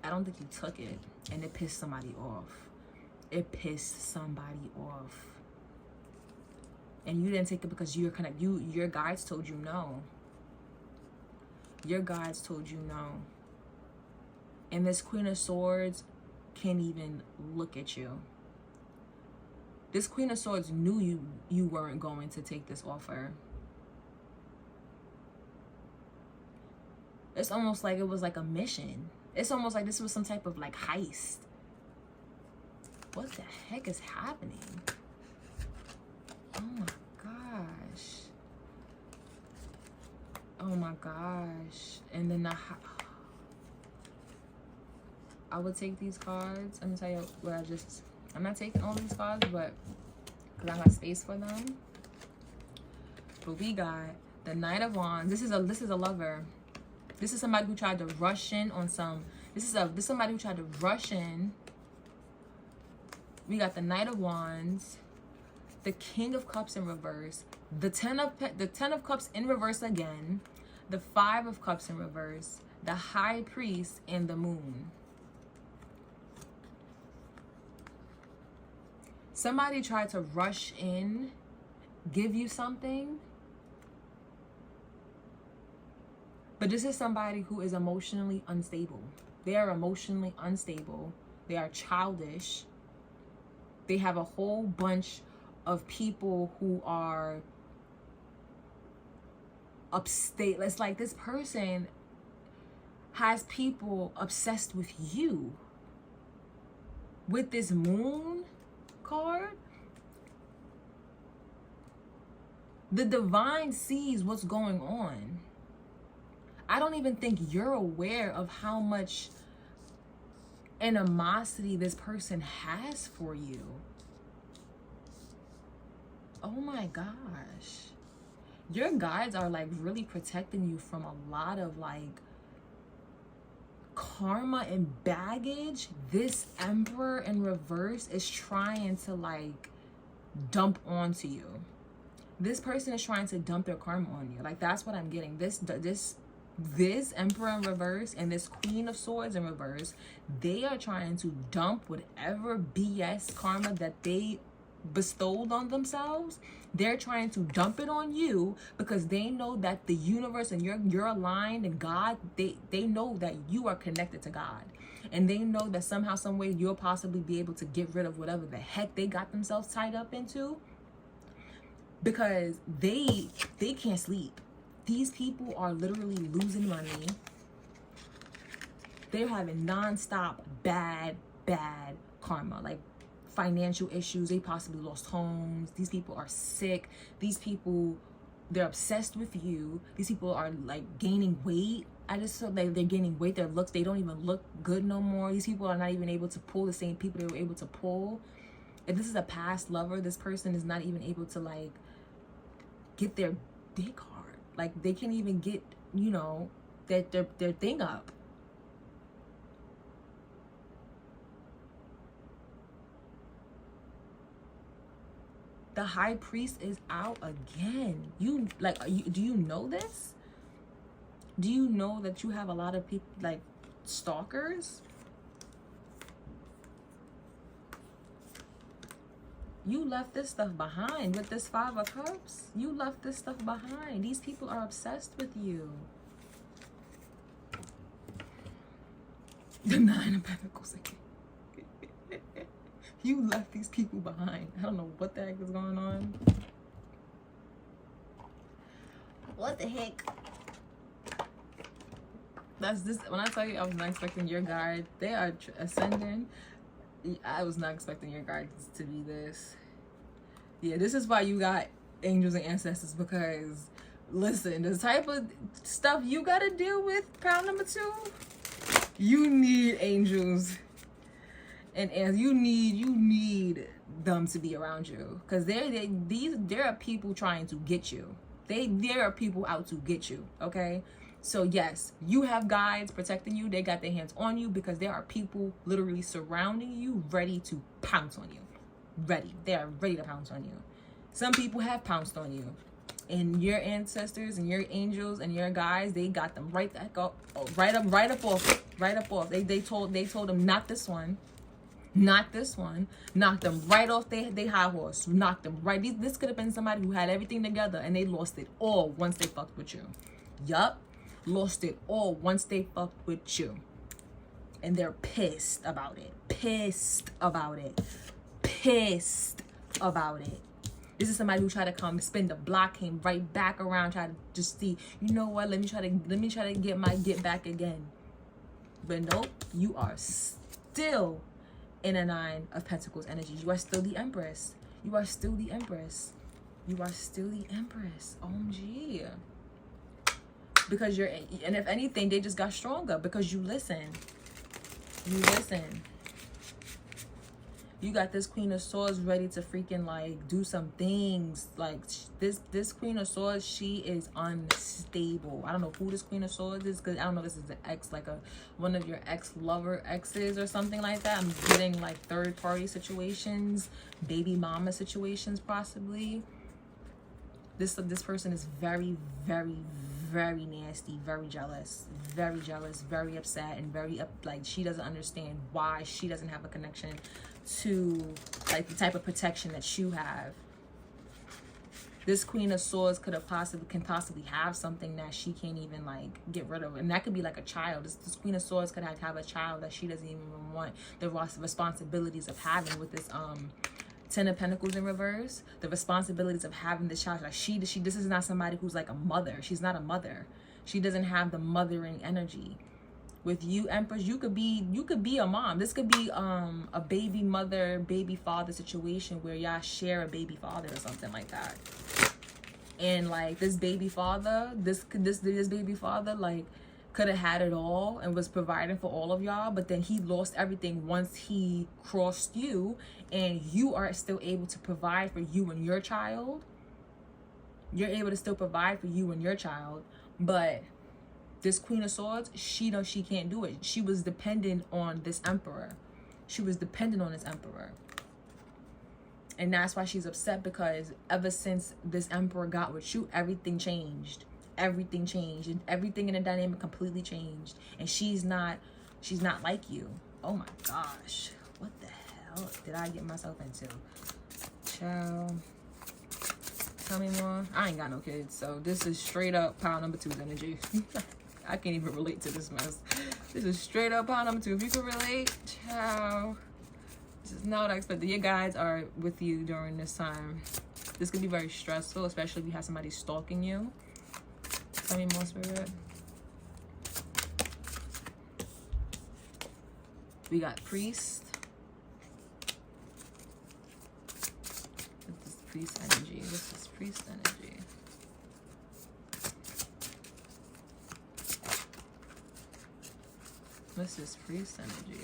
I don't think you took it, and it pissed somebody off. It pissed somebody off. And you didn't take it because you're your guides told you no. Your guides told you no. And this Queen of Swords can't even look at you. This Queen of Swords knew you weren't going to take this offer. It's almost like it was like a mission. It's almost like this was some type of like heist. What the heck is happening? Oh my gosh. Oh my gosh. And then I would take these cards. Let me tell you what I'm not taking all these cards, but because I got space for them. But we got the Knight of Wands. This is a lover. This is somebody who tried to rush in on some. This is somebody who tried to rush in. We got the Knight of Wands, the King of Cups in reverse, the 10 of Cups in reverse again, the 5 of Cups in reverse, the High Priest, and the Moon. Somebody tried to rush in, give you something. But this is somebody who is emotionally unstable. They are emotionally unstable. They are childish. They have a whole bunch of people who are upstate. It's like this person has people obsessed with you. With this Moon card, the divine sees what's going on. I don't even think you're aware of how much animosity this person has for you. Oh my gosh. Your guides are like really protecting you from a lot of like karma and baggage. This Emperor in reverse is trying to like dump onto you. This person is trying to dump their karma on you. Like, that's what I'm getting. This Emperor in reverse and this Queen of Swords in reverse, they are trying to dump whatever BS karma that they bestowed on themselves. They're trying to dump it on you because they know that the universe and you're aligned, and God, they know that you are connected to God. And they know that somehow, some way, you'll possibly be able to get rid of whatever the heck they got themselves tied up into, because they can't sleep. These people are literally losing money. They're having non-stop bad karma. Like, financial issues. They possibly lost homes. These people are sick. These people, they're obsessed with you. These people are like gaining weight. I just feel like they're gaining weight. Their looks, they don't even look good no more. These people are not even able to pull the same people they were able to pull. If this is a past lover, this person is not even able to like get their dick hard. Like they can't even get, you know, their thing up. The high priest is out again. You like, do you know this? Do you know that you have a lot of people like stalkers? You left this stuff behind with this 5 of Cups. You left this stuff behind. These people are obsessed with you. The 9 of Pentacles again. You left these people behind. I don't know what the heck is going on. What the heck? That's this. When I tell you I was not expecting your guide, they are ascending. I was not expecting your guides to be this. Yeah, this is why you got angels and ancestors, because listen, the type of stuff you gotta deal with, pound number 2, you need angels and you need them to be around you, because there are people trying to get you. There are people out to get you. Okay. So yes, you have guides protecting you. They got their hands on you because there are people literally surrounding you, ready to pounce on you. They are ready to pounce on you. Some people have pounced on you. And your ancestors and your angels and your guides, they got them right back up, right up off. They told them, not this one. Knocked them right off they high horse. Knocked them right. This could have been somebody who had everything together and they lost it all once they fucked with you. Yup. Lost it all once they fucked with you. And they're pissed about it. Pissed about it. This is somebody who tried to come spin the block, came right back around, try to just see, you know what, let me try to get back again. But nope, you are still in a 9 of Pentacles energy. You are still the Empress. OMG. Because and if anything, they just got stronger because you listen. You got this Queen of Swords ready to freaking like do some things. Like this Queen of Swords, she is unstable. I don't know who this Queen of Swords is, because I don't know if this is an ex, like one of your exes or something like that. I'm getting like third party situations, baby mama situations possibly. This person is very, very, very nasty, very jealous, very upset, and like she doesn't understand why she doesn't have a connection to like the type of protection that you have. This Queen of Swords can possibly have something that she can't even like get rid of, and that could be like a child. This Queen of Swords could have a child that she doesn't even want the responsibilities of having with this 10 of Pentacles in reverse. The responsibilities of having this child, like this is not somebody who's like a mother. She's not a mother. She doesn't have the mothering energy. With you, Empress, you could be a mom. This could be a baby mother, baby father situation where y'all share a baby father or something like that. And like this baby father, this baby father like could have had it all and was providing for all of y'all, but then he lost everything once he crossed you, and you are still able to provide for you and your child. You're able to still provide for you and your child, but this Queen of Swords, she knows she can't do it. She was dependent on this Emperor. And that's why she's upset, because ever since this Emperor got with you, everything changed. And everything in the dynamic completely changed. And she's not like you. Oh my gosh. What the hell did I get myself into? Ciao. Tell me more. I ain't got no kids, so this is straight up pile number 2's energy. I can't even relate to this mess. This is straight up pile number 2. If you can relate, ciao. This is not what I expected. Your guides are with you during this time. This could be very stressful, especially if you have somebody stalking you. Tell me more, Spirit. We got Priest. priest energy? What's this priest energy? What's this priest energy?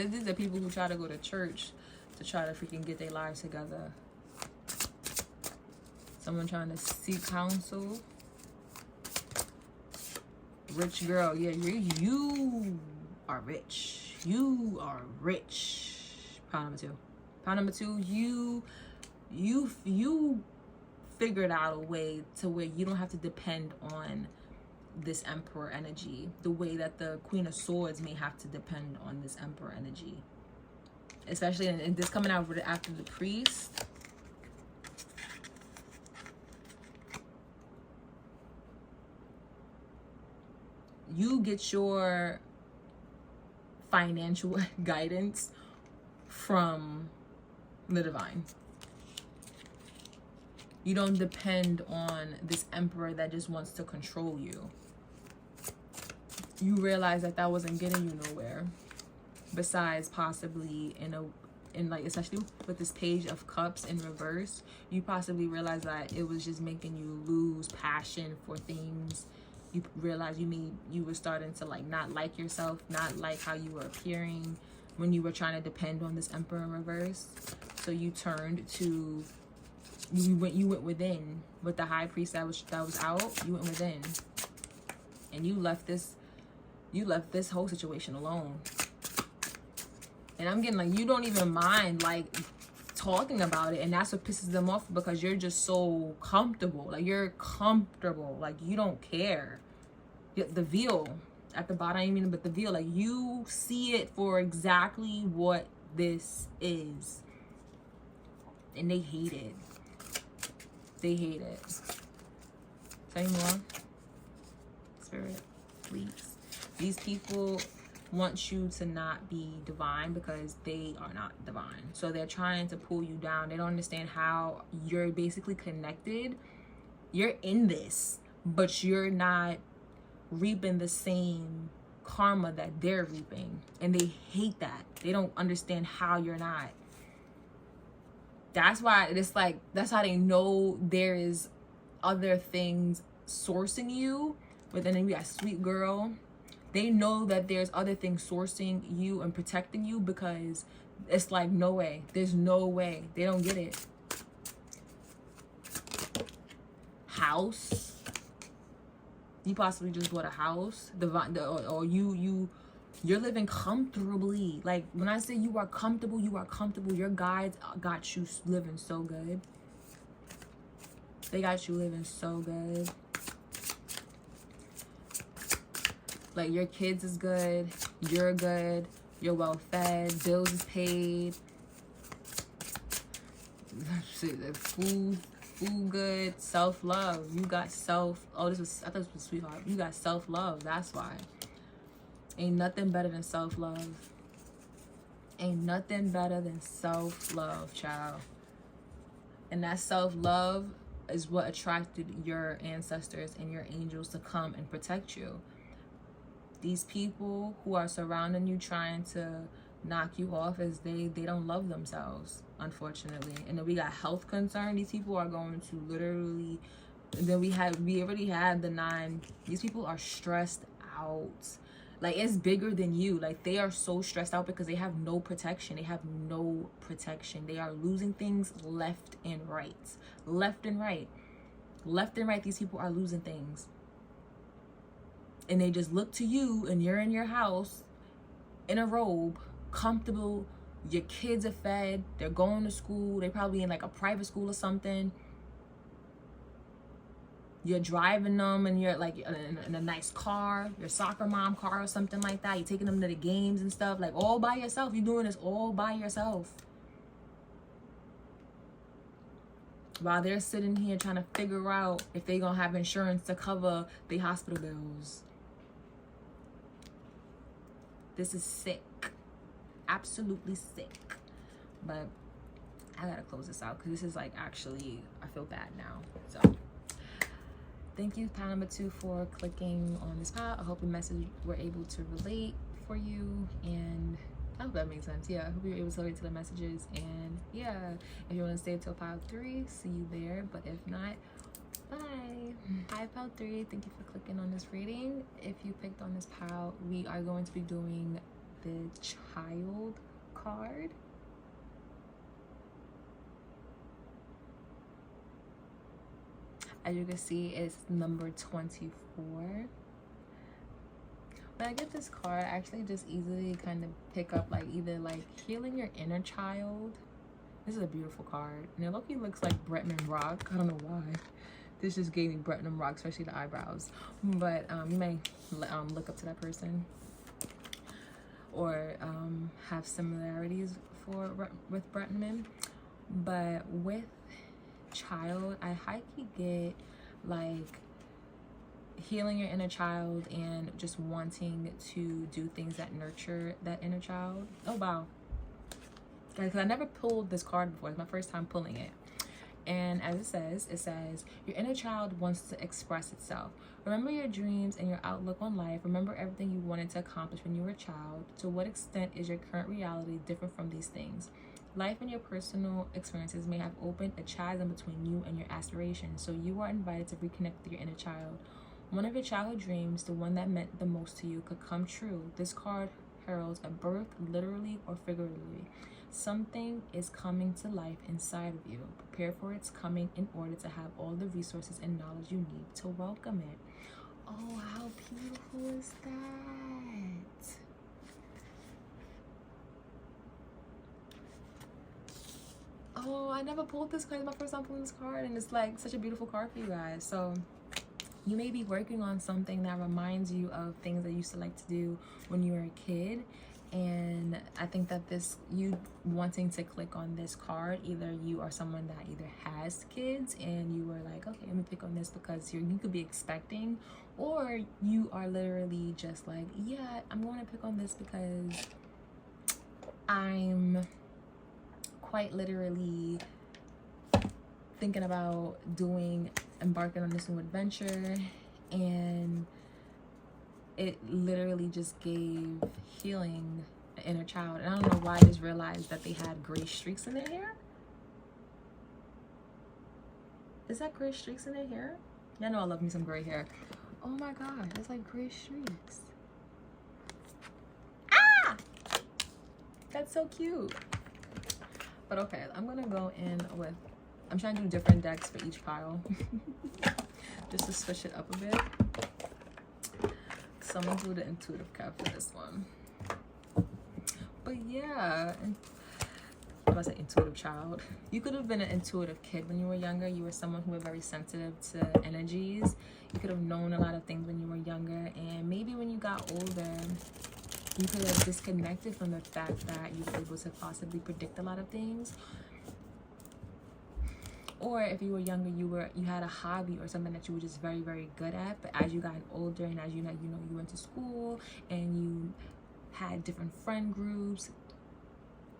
These are people who try to go to church to try to freaking get their lives together. Someone trying to seek counsel. Rich girl, yeah, you are rich. You are rich. Pound number 2. Pound number 2, you figured out a way to where you don't have to depend on this Emperor energy the way that the Queen of Swords may have to depend on this Emperor energy. Especially in this coming out after the Priest. You get your financial guidance from the divine. You don't depend on this emperor that just wants to control you. You realize that that wasn't getting you nowhere. Besides possibly in like, especially with this Page of Cups in reverse, you possibly realize that it was just making you lose passion for things. You realize you were starting to like not like yourself, not like how you were appearing when you were trying to depend on this Emperor in reverse. So you turned to, you went within. With the High Priest that was out, you went within, and you left this whole situation alone. And I'm getting like, you don't even mind like talking about it, and that's what pisses them off, because you're just so comfortable. Like, you're comfortable, like you don't care. The veil at the bottom, I mean, but the veil, like, you see it for exactly what this is, and they hate it. They hate it. Say more, Spirit, please. These people want you to not be divine because they are not divine. So they're trying to pull you down. They don't understand how you're basically connected. You're in this, but you're not reaping the same karma that they're reaping. And they hate that. They don't understand how you're not. That's why it's like, that's how they know there is other things sourcing you. But then we got Sweet Girl. They know that there's other things sourcing you and protecting you, because it's like, no way. There's no way. They don't get it. House. You possibly just bought a house. Or you're living comfortably. Like, when I say you are comfortable, you are comfortable. Your guides got you living so good. They got you living so good. Like, your kids is good, you're good, you're well fed, bills is paid, food good, self-love. You got I thought this was Sweetheart. You got self-love, that's why. Ain't nothing better than self-love. Ain't nothing better than self-love, child. And that self-love is what attracted your ancestors and your angels to come and protect you. These people who are surrounding you trying to knock you off, is they don't love themselves, unfortunately. And then we got health concern. These people are going to literally, and then we already had the 9. These people are stressed out. Like, it's bigger than you. Like, they are so stressed out because they have no protection. They have no protection. They are losing things left and right. Left and right. Left and right, these people are losing things. And they just look to you, and you're in your house in a robe, comfortable. Your kids are fed. They're going to school. They're probably in like a private school or something. You're driving them, and you're like in a nice car, your soccer mom car or something like that. You're taking them to the games and stuff, like all by yourself. You're doing this all by yourself. While they're sitting here trying to figure out if they're going to have insurance to cover the hospital bills. This is sick. Absolutely sick. But I gotta close this out, because this is like, actually, I feel bad now. So thank you, pile number 2, for clicking on this pile. I hope the message were able to relate for you. And I hope that makes sense. Yeah, I hope you're able to relate to the messages. And yeah, if you want to stay till pile 3, see you there. But if not, bye. Hi, pile 3. Thank you for clicking on this reading. If you picked on this pile, we are going to be doing the child card. As you can see, it's number 24. When I get this card, I actually just easily kind of pick up like either like healing your inner child. This is a beautiful card. And it low-key looks like Bretman Rock. I don't know why. This just gave me Bretman Rock, especially the eyebrows. But you may look up to that person or have similarities with Bretman. But with child, I high-key get like healing your inner child and just wanting to do things that nurture that inner child. Oh wow, because I never pulled this card before. It's my first time pulling it. And as it says your inner child wants to express itself. Remember your dreams and your outlook on life. Remember everything you wanted to accomplish when you were a child. To what extent is your current reality different from these things? Life and your personal experiences may have opened a chasm between you and your aspirations, so you are invited to reconnect with your inner child. One of your childhood dreams, the one that meant the most to you, could come true. This card heralds a birth, literally or figuratively. Something is coming to life inside of you. Prepare for its coming in order to have all the resources and knowledge you need to welcome it. Oh, how beautiful is that? Oh, I never pulled this card. It's my first time pulling this card, and it's like such a beautiful card for you guys. So you may be working on something that reminds you of things that you used to like to do when you were a kid. And I think that you wanting to click on this card, either you are someone that either has kids and you were like, okay, let me pick on this because you could be expecting, or you are literally just like, yeah, I'm going to pick on this because I'm quite literally thinking about embarking on this new adventure, and it literally just gave healing the inner child. And I don't know why I just realized that they had gray streaks in their hair. Is that gray streaks in their hair? Yeah, I know I love me some gray hair. Oh my god, it's like gray streaks. Ah! That's so cute. But okay, I'm gonna go in with, I'm trying to do different decks for each pile. Just to switch it up a bit. So I'm gonna do the intuitive card for this one. But yeah, I'm about to say intuitive child. You could have been an intuitive kid when you were younger. You were someone who was very sensitive to energies. You could have known a lot of things when you were younger, and maybe when you got older, you could have disconnected from the fact that you were able to possibly predict a lot of things. Or if you were younger, you had a hobby or something that you were just very, very good at. But as you got older and as you went to school and you had different friend groups,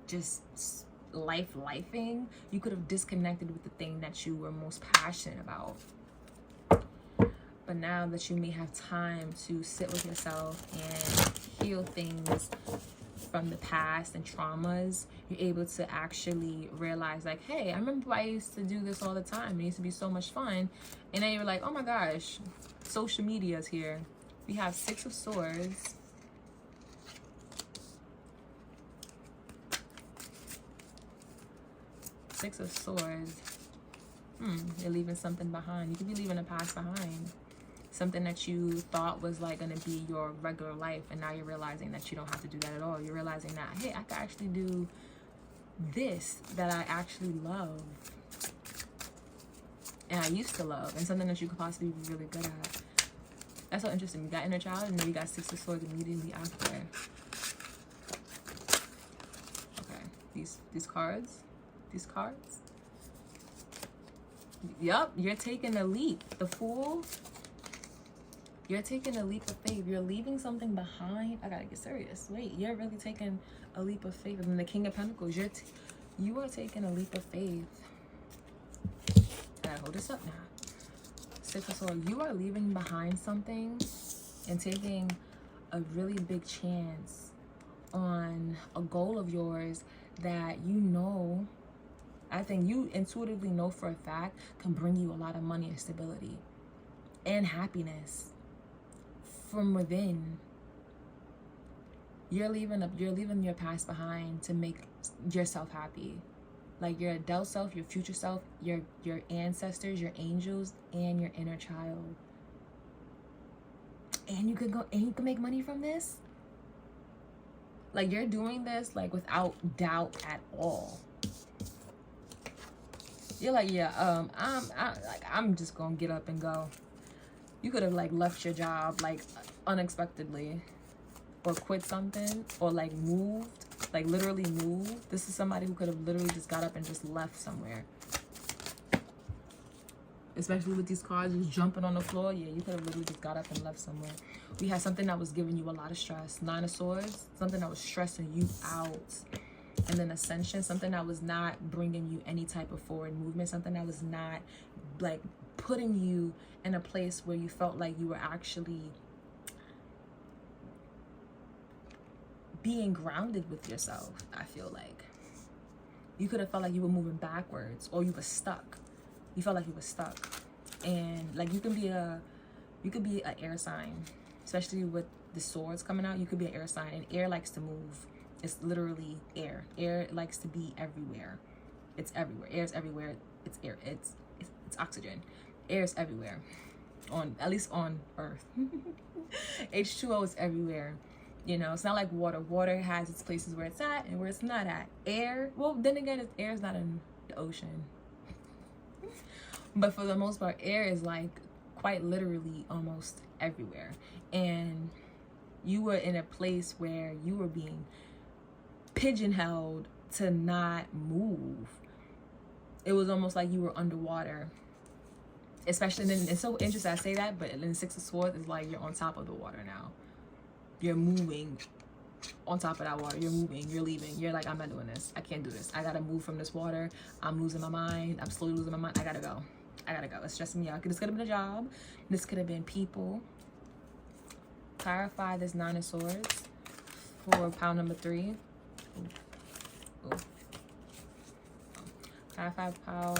just lifing, you could have disconnected with the thing that you were most passionate about. But now that you may have time to sit with yourself and heal things from the past and traumas, you're able to actually realize like, hey, I remember I used to do this all the time. It used to be so much fun. And then you're like, oh my gosh, social media is here. We have 6 of Swords. Six of Swords. You're leaving something behind. You could be leaving a past behind. Something that you thought was like gonna be your regular life, and now you're realizing that you don't have to do that at all. You're realizing that, hey, I could actually do this that I actually love and I used to love, and something that you could possibly be really good at. That's so interesting. You got inner child, and then you got 6 of Swords immediately after. Okay, these cards. Yep, you're taking a leap. The Fool. You're taking a leap of faith. You're leaving something behind. I gotta get serious. Wait, you're really taking a leap of faith. And then the King of Pentacles, you are taking a leap of faith. I gotta hold this up now. 6 of Swords. You are leaving behind something and taking a really big chance on a goal of yours that you know, I think you intuitively know for a fact can bring you a lot of money and stability and happiness from within. You're leaving your past behind to make yourself happy. Like your adult self, your future self, your ancestors, your angels, and your inner child. And you can make money from this. Like you're doing this like without doubt at all. You're like, yeah, I'm just gonna get up and go. You could have like left your job like unexpectedly, or quit something, or like moved, like literally moved. This is somebody who could have literally just got up and just left somewhere. Especially with these cards just jumping on the floor. Yeah, you could have literally just got up and left somewhere. We had something that was giving you a lot of stress. 9 of Swords, something that was stressing you out. And then Ascension, something that was not bringing you any type of forward movement. Something that was not like putting you in a place where you felt like you were actually being grounded with yourself. I feel like you could have felt like you were moving backwards, or you were stuck. You felt like you were stuck. And like you could be an air sign, especially with the swords coming out. You could be an air sign, and air likes to move. It's literally air. Air likes to be everywhere. It's everywhere. Air's everywhere. It's air. It's oxygen. Air's everywhere. At least on Earth. H2O is everywhere. You know, it's not like water. Water has its places where it's at and where it's not at. Air, well, then again, air is not in the ocean. But for the most part, air is like quite literally almost everywhere. And you were in a place where you were being pigeonholed to not move. It was almost like you were underwater. Especially, then it's so interesting I say that, but in the 6 of Swords, it's like you're on top of the water now. You're moving on top of that water. You're moving, you're leaving. You're like, I'm not doing this. I can't do this. I gotta move from this water. I'm losing my mind. I'm slowly losing my mind. I gotta go. It's stressing me out. This could have been a job. This could have been people. Clarify this 9 of Swords for pile number 3. Ooh. Clarify pile.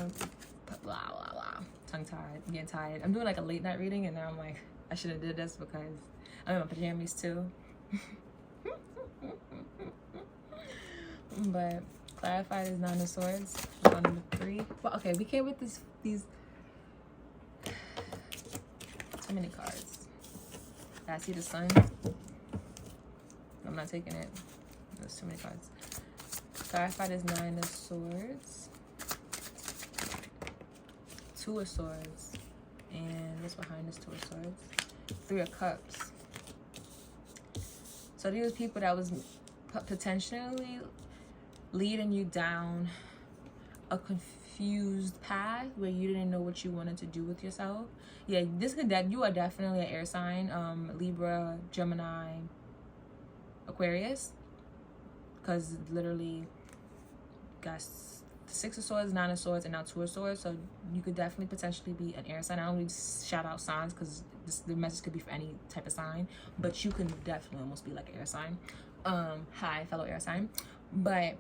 Blah, blah, blah. Tongue tied. I'm getting tired. I'm doing like a late night reading, and now I'm like, I should have did this because I'm in my pajamas too. But clarify this 9 of Swords for number 3. Well, okay, we came with these too many cards. I see the sun. I'm not taking it. There's too many cards. Clarify this 9 of Swords. 2 of Swords. And what's behind this 2 of Swords? 3 of Cups. So these are people that was potentially leading you down a confused path where you didn't know what you wanted to do with yourself. Yeah, you are definitely an air sign, Libra, Gemini, Aquarius, because literally got 6 of Swords, 9 of Swords, and now 2 of Swords. So you could definitely potentially be an air sign. I don't really shout out signs because the message could be for any type of sign, but you can definitely almost be like an air sign. Hi, fellow air sign. But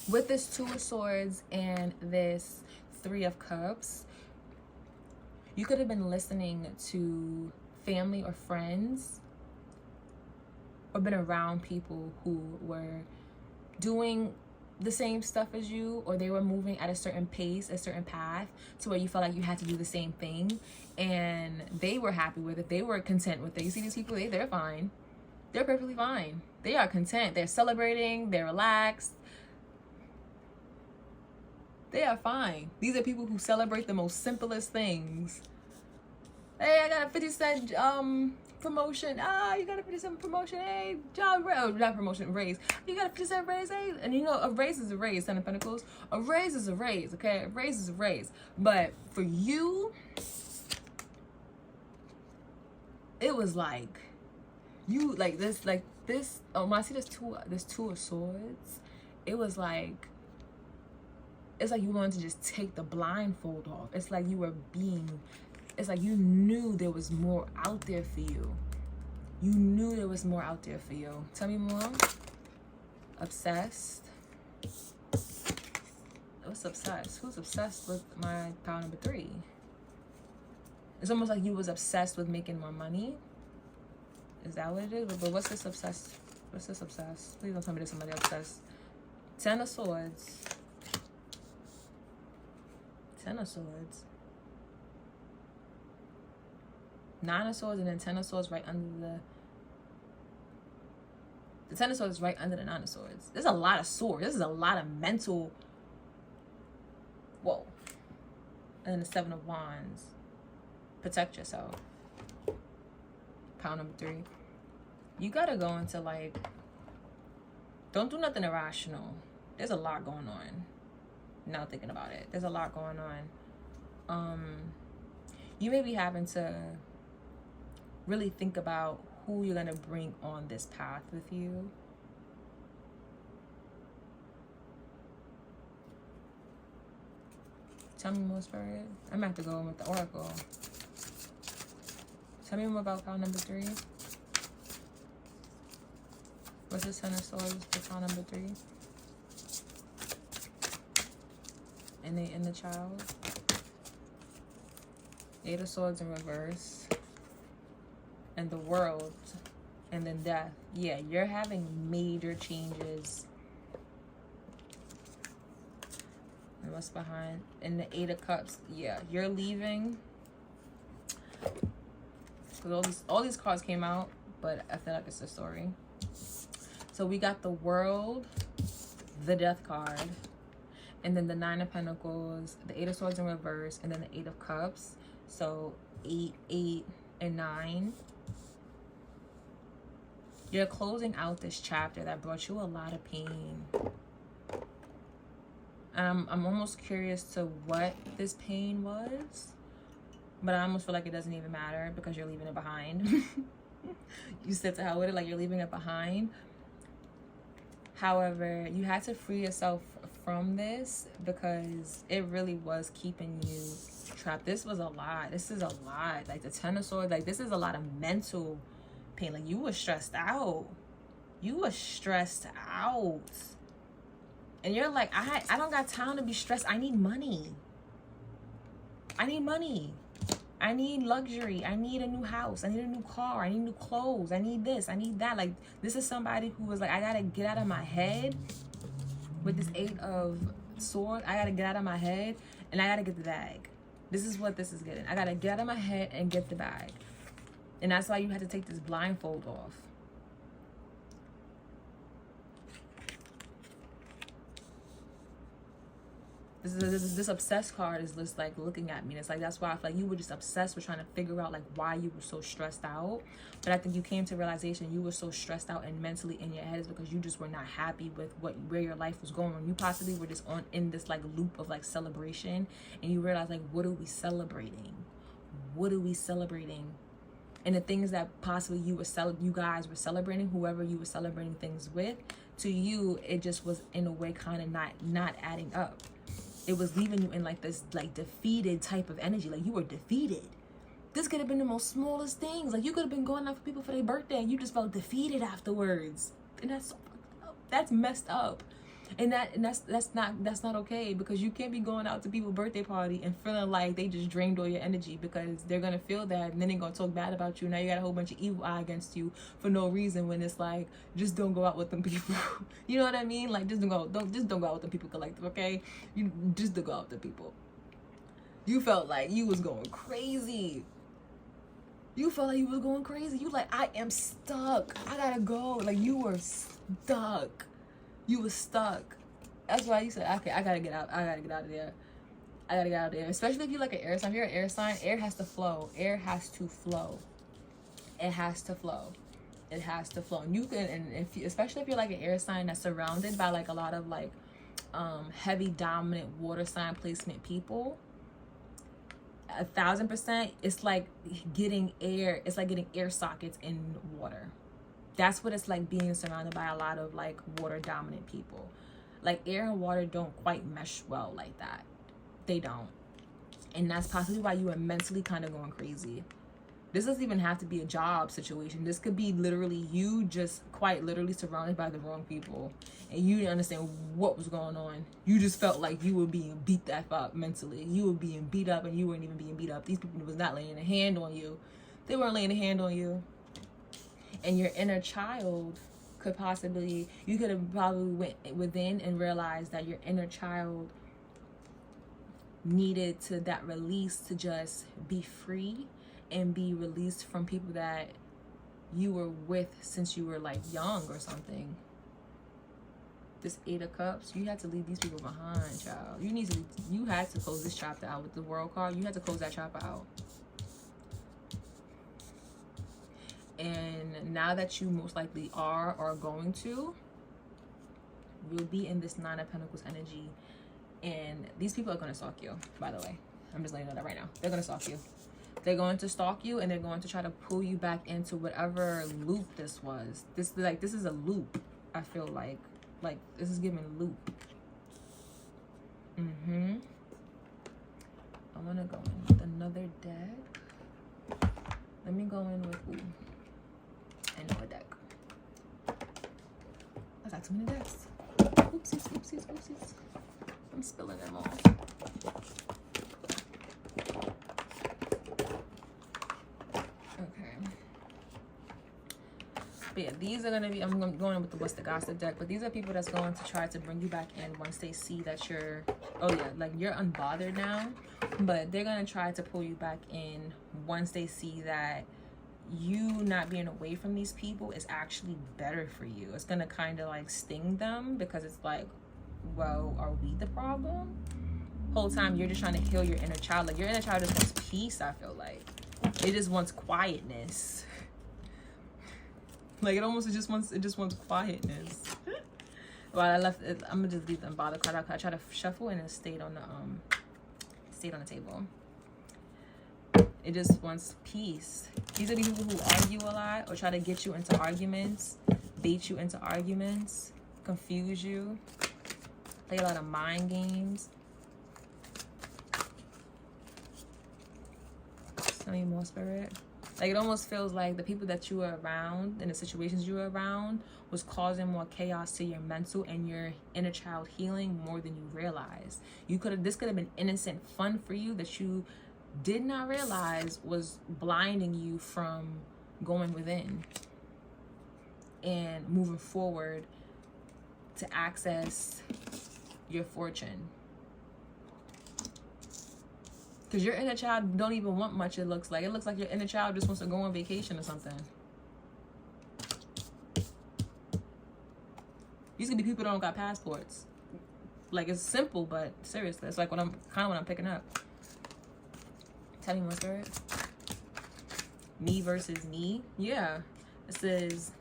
with this 2 of Swords and this 3 of Cups, you could have been listening to family or friends, or been around people who were doing the same stuff as you, or they were moving at a certain pace, a certain path, to where you felt like you had to do the same thing, and they were happy with it. They were content with it. You see these people, they're fine. They're perfectly fine. They are content. They're celebrating. They're relaxed. They are fine. These are people who celebrate the most simplest things. Hey, I got a 50-cent promotion. You got a 50-cent promotion. Hey, job raise. Oh, not promotion, raise. You got a 50-cent raise. Hey, and you know, a raise is a raise. 10 of Pentacles. A raise is a raise. Okay, a raise is a raise. But for you, it was like you like this. Oh, when I see this two of Swords, it was like. It's like you wanted to just take the blindfold off. It's like you were it's like you knew there was more out there for you. You knew there was more out there for you. Tell me more. Obsessed. What's obsessed? Who's obsessed with my pile number 3? It's almost like you was obsessed with making more money. Is that what it is? But what's this obsessed? What's this obsessed? Please don't tell me there's somebody obsessed. 10 of Swords. 10 of Swords. 9 of Swords and then 10 of Swords right under the 10 of Swords is right under the 9 of Swords. There's a lot of swords. This is a lot of mental. Whoa. And then the 7 of Wands. Protect yourself. Pile number 3. You gotta go into like, don't do nothing irrational. There's a lot going on. Now thinking about it, there's a lot going on. You may be having to really think about who you're gonna bring on this path with you. Tell me more, Spirit. I'm gonna have to go in with the Oracle. Tell me more about pile number 3. What's the 10 of Swords for pile number 3? And they in the Child. 8 of Swords in reverse. And the World. And then Death. Yeah, you're having major changes. And what's behind? And the 8 of Cups. Yeah, you're leaving. Because all these cards came out, but I feel like it's a story. So we got the World, the Death card, and then the 9 of Pentacles, the 8 of Swords in reverse, and then the 8 of Cups. So 8, 8, and 9. You're closing out this chapter that brought you a lot of pain. I'm almost curious to what this pain was, but I almost feel like it doesn't even matter because you're leaving it behind. You said to hell with it, like you're leaving it behind. However, you had to free yourself from this because it really was keeping you trapped. This was a lot. This is a lot. Like the 10 of Swords, like this is a lot of mental pain. Like you were stressed out. You were stressed out. And you're like, I don't got time to be stressed. I need money. I need money. I need luxury. I need a new house. I need a new car. I need new clothes. I need this. I need that. Like, this is somebody who was like, I gotta get out of my head with this 8 of Swords. I gotta get out of my head and I gotta get the bag. This is what this is getting. I gotta get out of my head and get the bag. And that's why you had to take this blindfold off. This obsessed card is just like looking at me. And it's like, that's why I feel like you were just obsessed with trying to figure out like why you were so stressed out. But I think you came to realization you were so stressed out and mentally in your head is because you just were not happy with where your life was going. You possibly were just in this like loop of like celebration, and you realize like, what are we celebrating? What are we celebrating? And the things that possibly you guys were celebrating, whoever you were celebrating things with, to you it just was in a way kind of not adding up. It was leaving you in like this like defeated type of energy. Like you were defeated. This could have been the most smallest things. Like you could have been going out for people for their birthday and you just felt defeated afterwards. And that's so fucked up. That's messed up. And that's not okay, because you can't be going out to people's birthday party and feeling like they just drained all your energy, because they're gonna feel that and then they're gonna talk bad about you. Now you got a whole bunch of evil eye against you for no reason, when it's like, just don't go out with them people. You know what I mean? Like just don't go out with them people collective, okay? You just don't go out with the people. You felt like you was going crazy. You felt like you was going crazy. You like, I am stuck. I gotta go. Like you were stuck. You were stuck. That's why you said, okay, I gotta get out. I gotta get out of there. I gotta get out of there. Especially if you're like an air sign. If you're an air sign, air has to flow. Air has to flow. It has to flow. It has to flow. And you can, and if you, especially if you're like an air sign that's surrounded by like a lot of like heavy dominant water sign placement people, 1000%, it's like getting air. It's like getting air sockets in water. That's what it's like being surrounded by a lot of like water dominant people. Like air and water don't quite mesh well like that. They don't. And that's possibly why you are mentally kind of going crazy, This doesn't even have to be a job situation. This could be literally you just quite literally surrounded by the wrong people. And you didn't understand what was going on. You just felt like you were being beat that up mentally. You were being beat up and you weren't even being beat up. These people was not laying a hand on you. They weren't laying a hand on you. And your inner child could possibly, you could have probably went within and realized that your inner child needed to that release to just be free and be released from people that you were with since you were like young or something. This 8 of Cups, you had to leave these people behind, child. You had to close this chapter out with the World card. You had to close that chapter out. And now that you most likely are or going to, you'll be in this 9 of Pentacles energy. And these people are going to stalk you, by the way. I'm just letting you know that right now. They're going to stalk you. They're going to stalk you, and they're going to try to pull you back into whatever loop this was. This is a loop, I feel like. Like, this is giving loop. I want to go in with another deck. Let me go in with, I know a deck. I got too many decks. Oopsies, oopsies, oopsies. I'm spilling them all. But yeah, these are going to be, I'm going with the What's the Gossip deck, but these are people that's going to try to bring you back in once they see that you're, oh yeah, like you're unbothered now, but they're going to try to pull you back in once they see that you not being away from these people is actually better for you. It's going to kind of like sting them because it's like, well, are we the problem? Whole time you're just trying to heal your inner child. Like your inner child just wants peace, I feel like. It just wants quietness. Like it just wants quietness. Well, I left it, I'm gonna just leave them bother card out. I try to shuffle and it stayed on the table. It just wants peace. These are the people who argue a lot or try to get you into arguments, bait you into arguments, confuse you, play a lot of mind games. Tell me more, Spirit. Like it almost feels like the people that you were around and the situations you were around was causing more chaos to your mental and your inner child healing more than you realize. This could have been innocent fun for you that you did not realize was blinding you from going within and moving forward to access your fortune. Because your inner child don't even want much, it looks like. It looks like your inner child just wants to go on vacation or something. These could be people that don't got passports. Like, it's simple, but seriously, it's like what I'm picking up. Tell me more, Spirit. Me versus me. Yeah. It says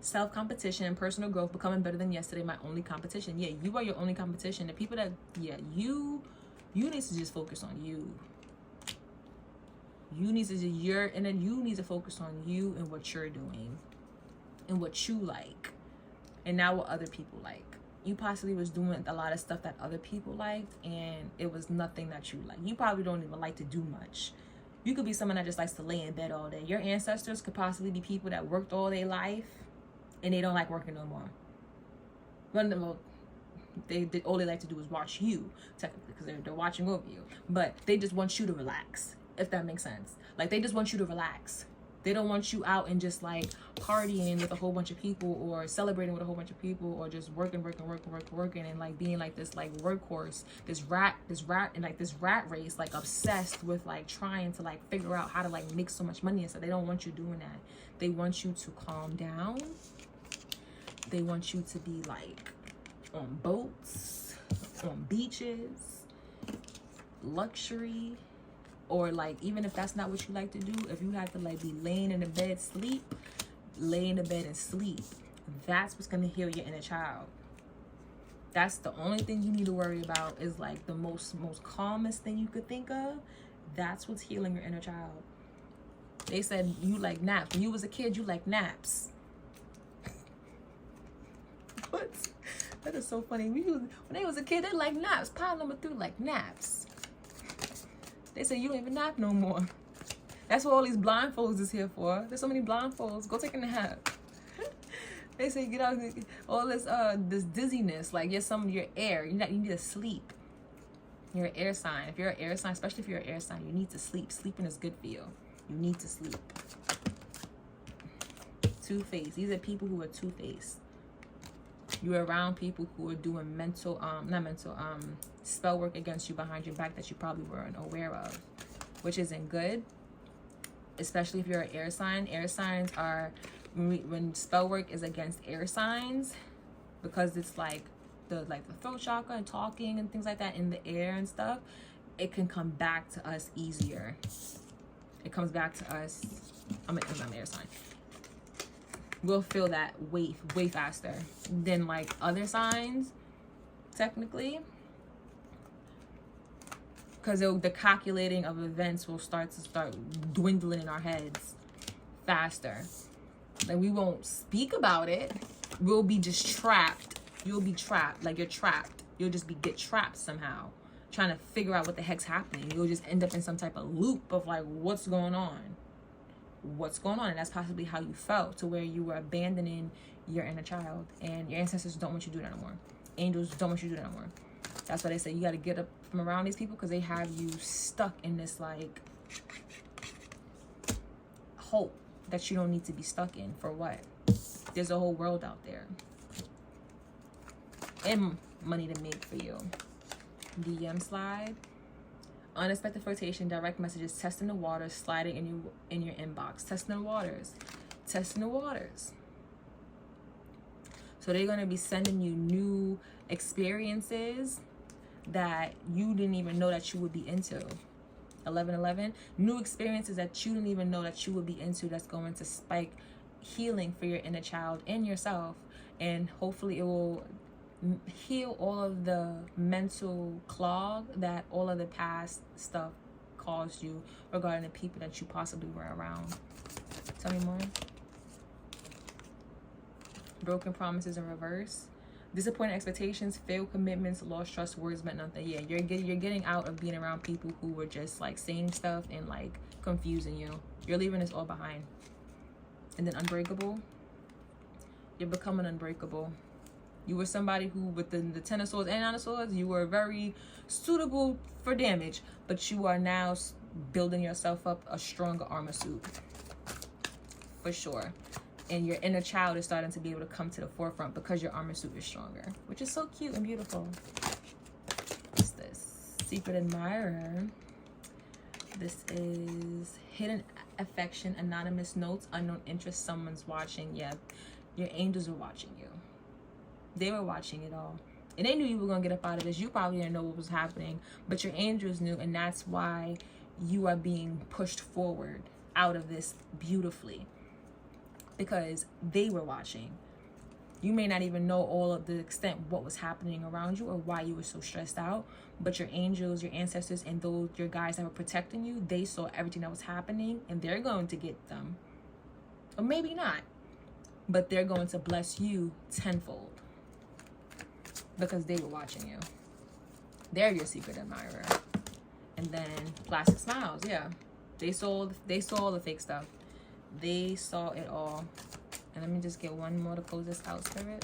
self-competition, personal growth, becoming better than yesterday, my only competition. Yeah, you are your only competition. The people that, yeah, you need to just focus on you. You need to focus on you and what you're doing and what you like and not what other people like. You possibly was doing a lot of stuff that other people liked and it was nothing that you like. You probably don't even like to do much. You could be someone that just likes to lay in bed all day. Your ancestors could possibly be people that worked all their life and they don't like working no more. Well, all they like to do is watch you, technically, because they're watching over you. But they just want you to relax, if that makes sense. Like, they just want you to relax. They don't want you out and just like partying with a whole bunch of people or celebrating with a whole bunch of people or just working and like being like this like workhorse, this rat race, like obsessed with like trying to like figure out how to like make so much money and stuff. They don't want you doing that. They want you to calm down. They want you to be like on boats, on beaches, luxury. Or like, even if that's not what you like to do, if you have to like be laying in the bed, lay in the bed and sleep. That's what's gonna heal your inner child. That's the only thing you need to worry about, is like the most calmest thing you could think of. That's what's healing your inner child. They said you like naps. When you was a kid, you like naps. What? That is so funny. When they was a kid, they like naps. Pile number 3 like naps. They say you don't even nap no more. That's what all these blindfolds is here for. There's so many blindfolds. Go take a nap. They say get out all this dizziness, like your air. You need to sleep. You're an air sign. If you're an air sign, especially if you're an air sign, you need to sleep. Sleeping is good for you. You need to sleep. Two-faced. These are people who are two-faced. You're around people who are doing spell work against you behind your back that you probably weren't aware of, which isn't good. Especially if you're an air sign. Air signs are, when spell work is against air signs, because it's like the throat chakra and talking and things like that in the air and stuff, it can come back to us easier. It comes back to us. I'm an air sign. We'll feel that way faster than like other signs, technically, because the calculating of events will start dwindling in our heads faster. Like, we won't speak about it. We'll be just trapped. You'll be trapped. Like, you're trapped. You'll just get trapped somehow, trying to figure out what the heck's happening. You'll just end up in some type of loop of like, what's going on? What's going on? And that's possibly how you felt, to where you were abandoning your inner child, and your ancestors don't want you to do that no more. Angels don't want you to do that no more. That's why they say you got to get up from around these people, because they have you stuck in this like hope that you don't need to be stuck in. For what? There's a whole world out there and money to make for you. DM slide. Unexpected flirtation, direct messages, testing the waters, sliding in your inbox. Testing the waters. Testing the waters. So they're going to be sending you new experiences that you didn't even know that you would be into. 1111. New experiences that you didn't even know that you would be into, that's going to spike healing for your inner child and yourself. And hopefully it will heal all of the mental clog that all of the past stuff caused you regarding the people that you possibly were around. Tell me more. Broken promises in reverse. Disappointed expectations, failed commitments, lost trust, words meant nothing. Yeah, you're getting out of being around people who were just like saying stuff and like confusing you. You're leaving this all behind. And then unbreakable. You're becoming unbreakable. You were somebody who, with the Ten of Swords and Nine of Swords, you were very suitable for damage, but you are now building yourself up a stronger armor suit. For sure. And your inner child is starting to be able to come to the forefront because your armor suit is stronger, which is so cute and beautiful. What's this? Secret Admirer. This is hidden affection, anonymous notes, unknown interest, someone's watching. Yeah, your angels are watching you. They were watching it all. And they knew you were going to get up out of this. You probably didn't know what was happening, but your angels knew, and that's why you are being pushed forward out of this beautifully. Because they were watching. You may not even know all of the extent what was happening around you or why you were so stressed out, but your angels, your ancestors, and those your guys that were protecting you, they saw everything that was happening, and they're going to get them. Or maybe not, but they're going to bless you tenfold because they were watching you. They're your secret admirer. And then plastic smiles. Yeah, they saw all the fake stuff. They saw it all. And let me just get one more to close this out, Spirit.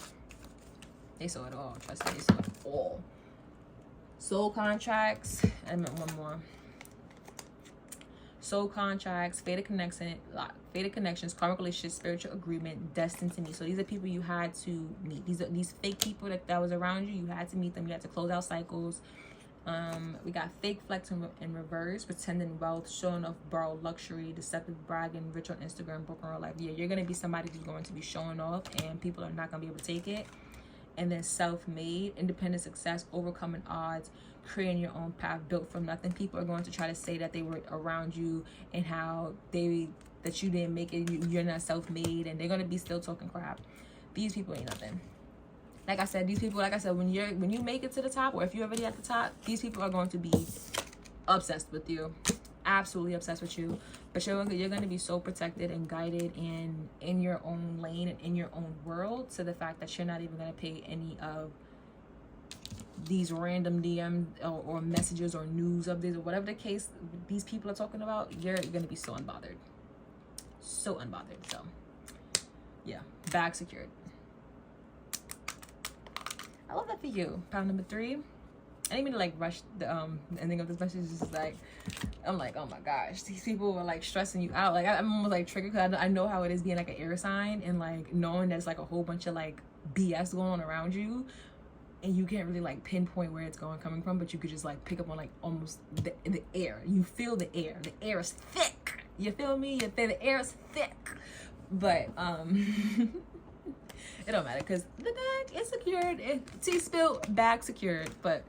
They saw it all. Trust me, they saw it all. Soul contracts. I meant one more. Soul contracts, fated connections, karmic relationships, spiritual agreement, destined to meet. So these are people you had to meet. These fake people that was around you. You had to meet them. You had to close out cycles. We got fake flex in reverse, pretending wealth, showing off borrowed luxury, deceptive bragging, rich on Instagram, broken real life. Yeah, you're going to be somebody who's going to be showing off and people are not going to be able to take it. And then self-made, independent success, overcoming odds, creating your own path, built from nothing. People are going to try to say that they were around you and how that you didn't make it, you're not self-made, and they're going to be still talking crap. These people ain't nothing. Like I said, these people, when you make it to the top, or if you're already at the top, these people are going to be obsessed with you, absolutely obsessed with you. But you're going to be so protected and guided and in your own lane and in your own world, to the fact that you're not even going to pay any of these random DM or messages or news updates or whatever the case these people are talking about, you're gonna be so unbothered. So unbothered. So yeah, bag secured. I love that for you. Pile number 3. I didn't mean to like rush the ending of this message. It's just like, I'm like, oh my gosh, these people are like stressing you out. Like I'm almost like triggered because I know how it is being like an air sign and like knowing there's like a whole bunch of like BS going on around you, and you can't really like pinpoint where it's coming from, but you could just like pick up on like almost the air. You feel the air. The air is thick. You feel me? You feel the air is thick. But it don't matter because the bag is secured. Tea spilled, bag secured. But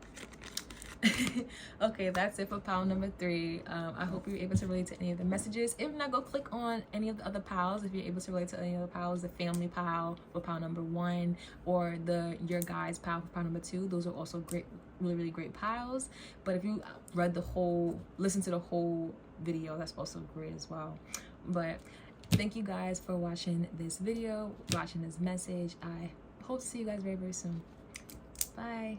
okay, that's it for pile number 3. I hope you're able to relate to any of the messages. If not, go click on any of the other piles if you're able to relate to any of the piles. The family pile for pile number 1, or the your guys pile for pile number 2. Those are also great, really great piles. But if you listen to the whole video, that's also great as well. But thank you guys for watching this video, watching this message. I hope to see you guys very soon. Bye.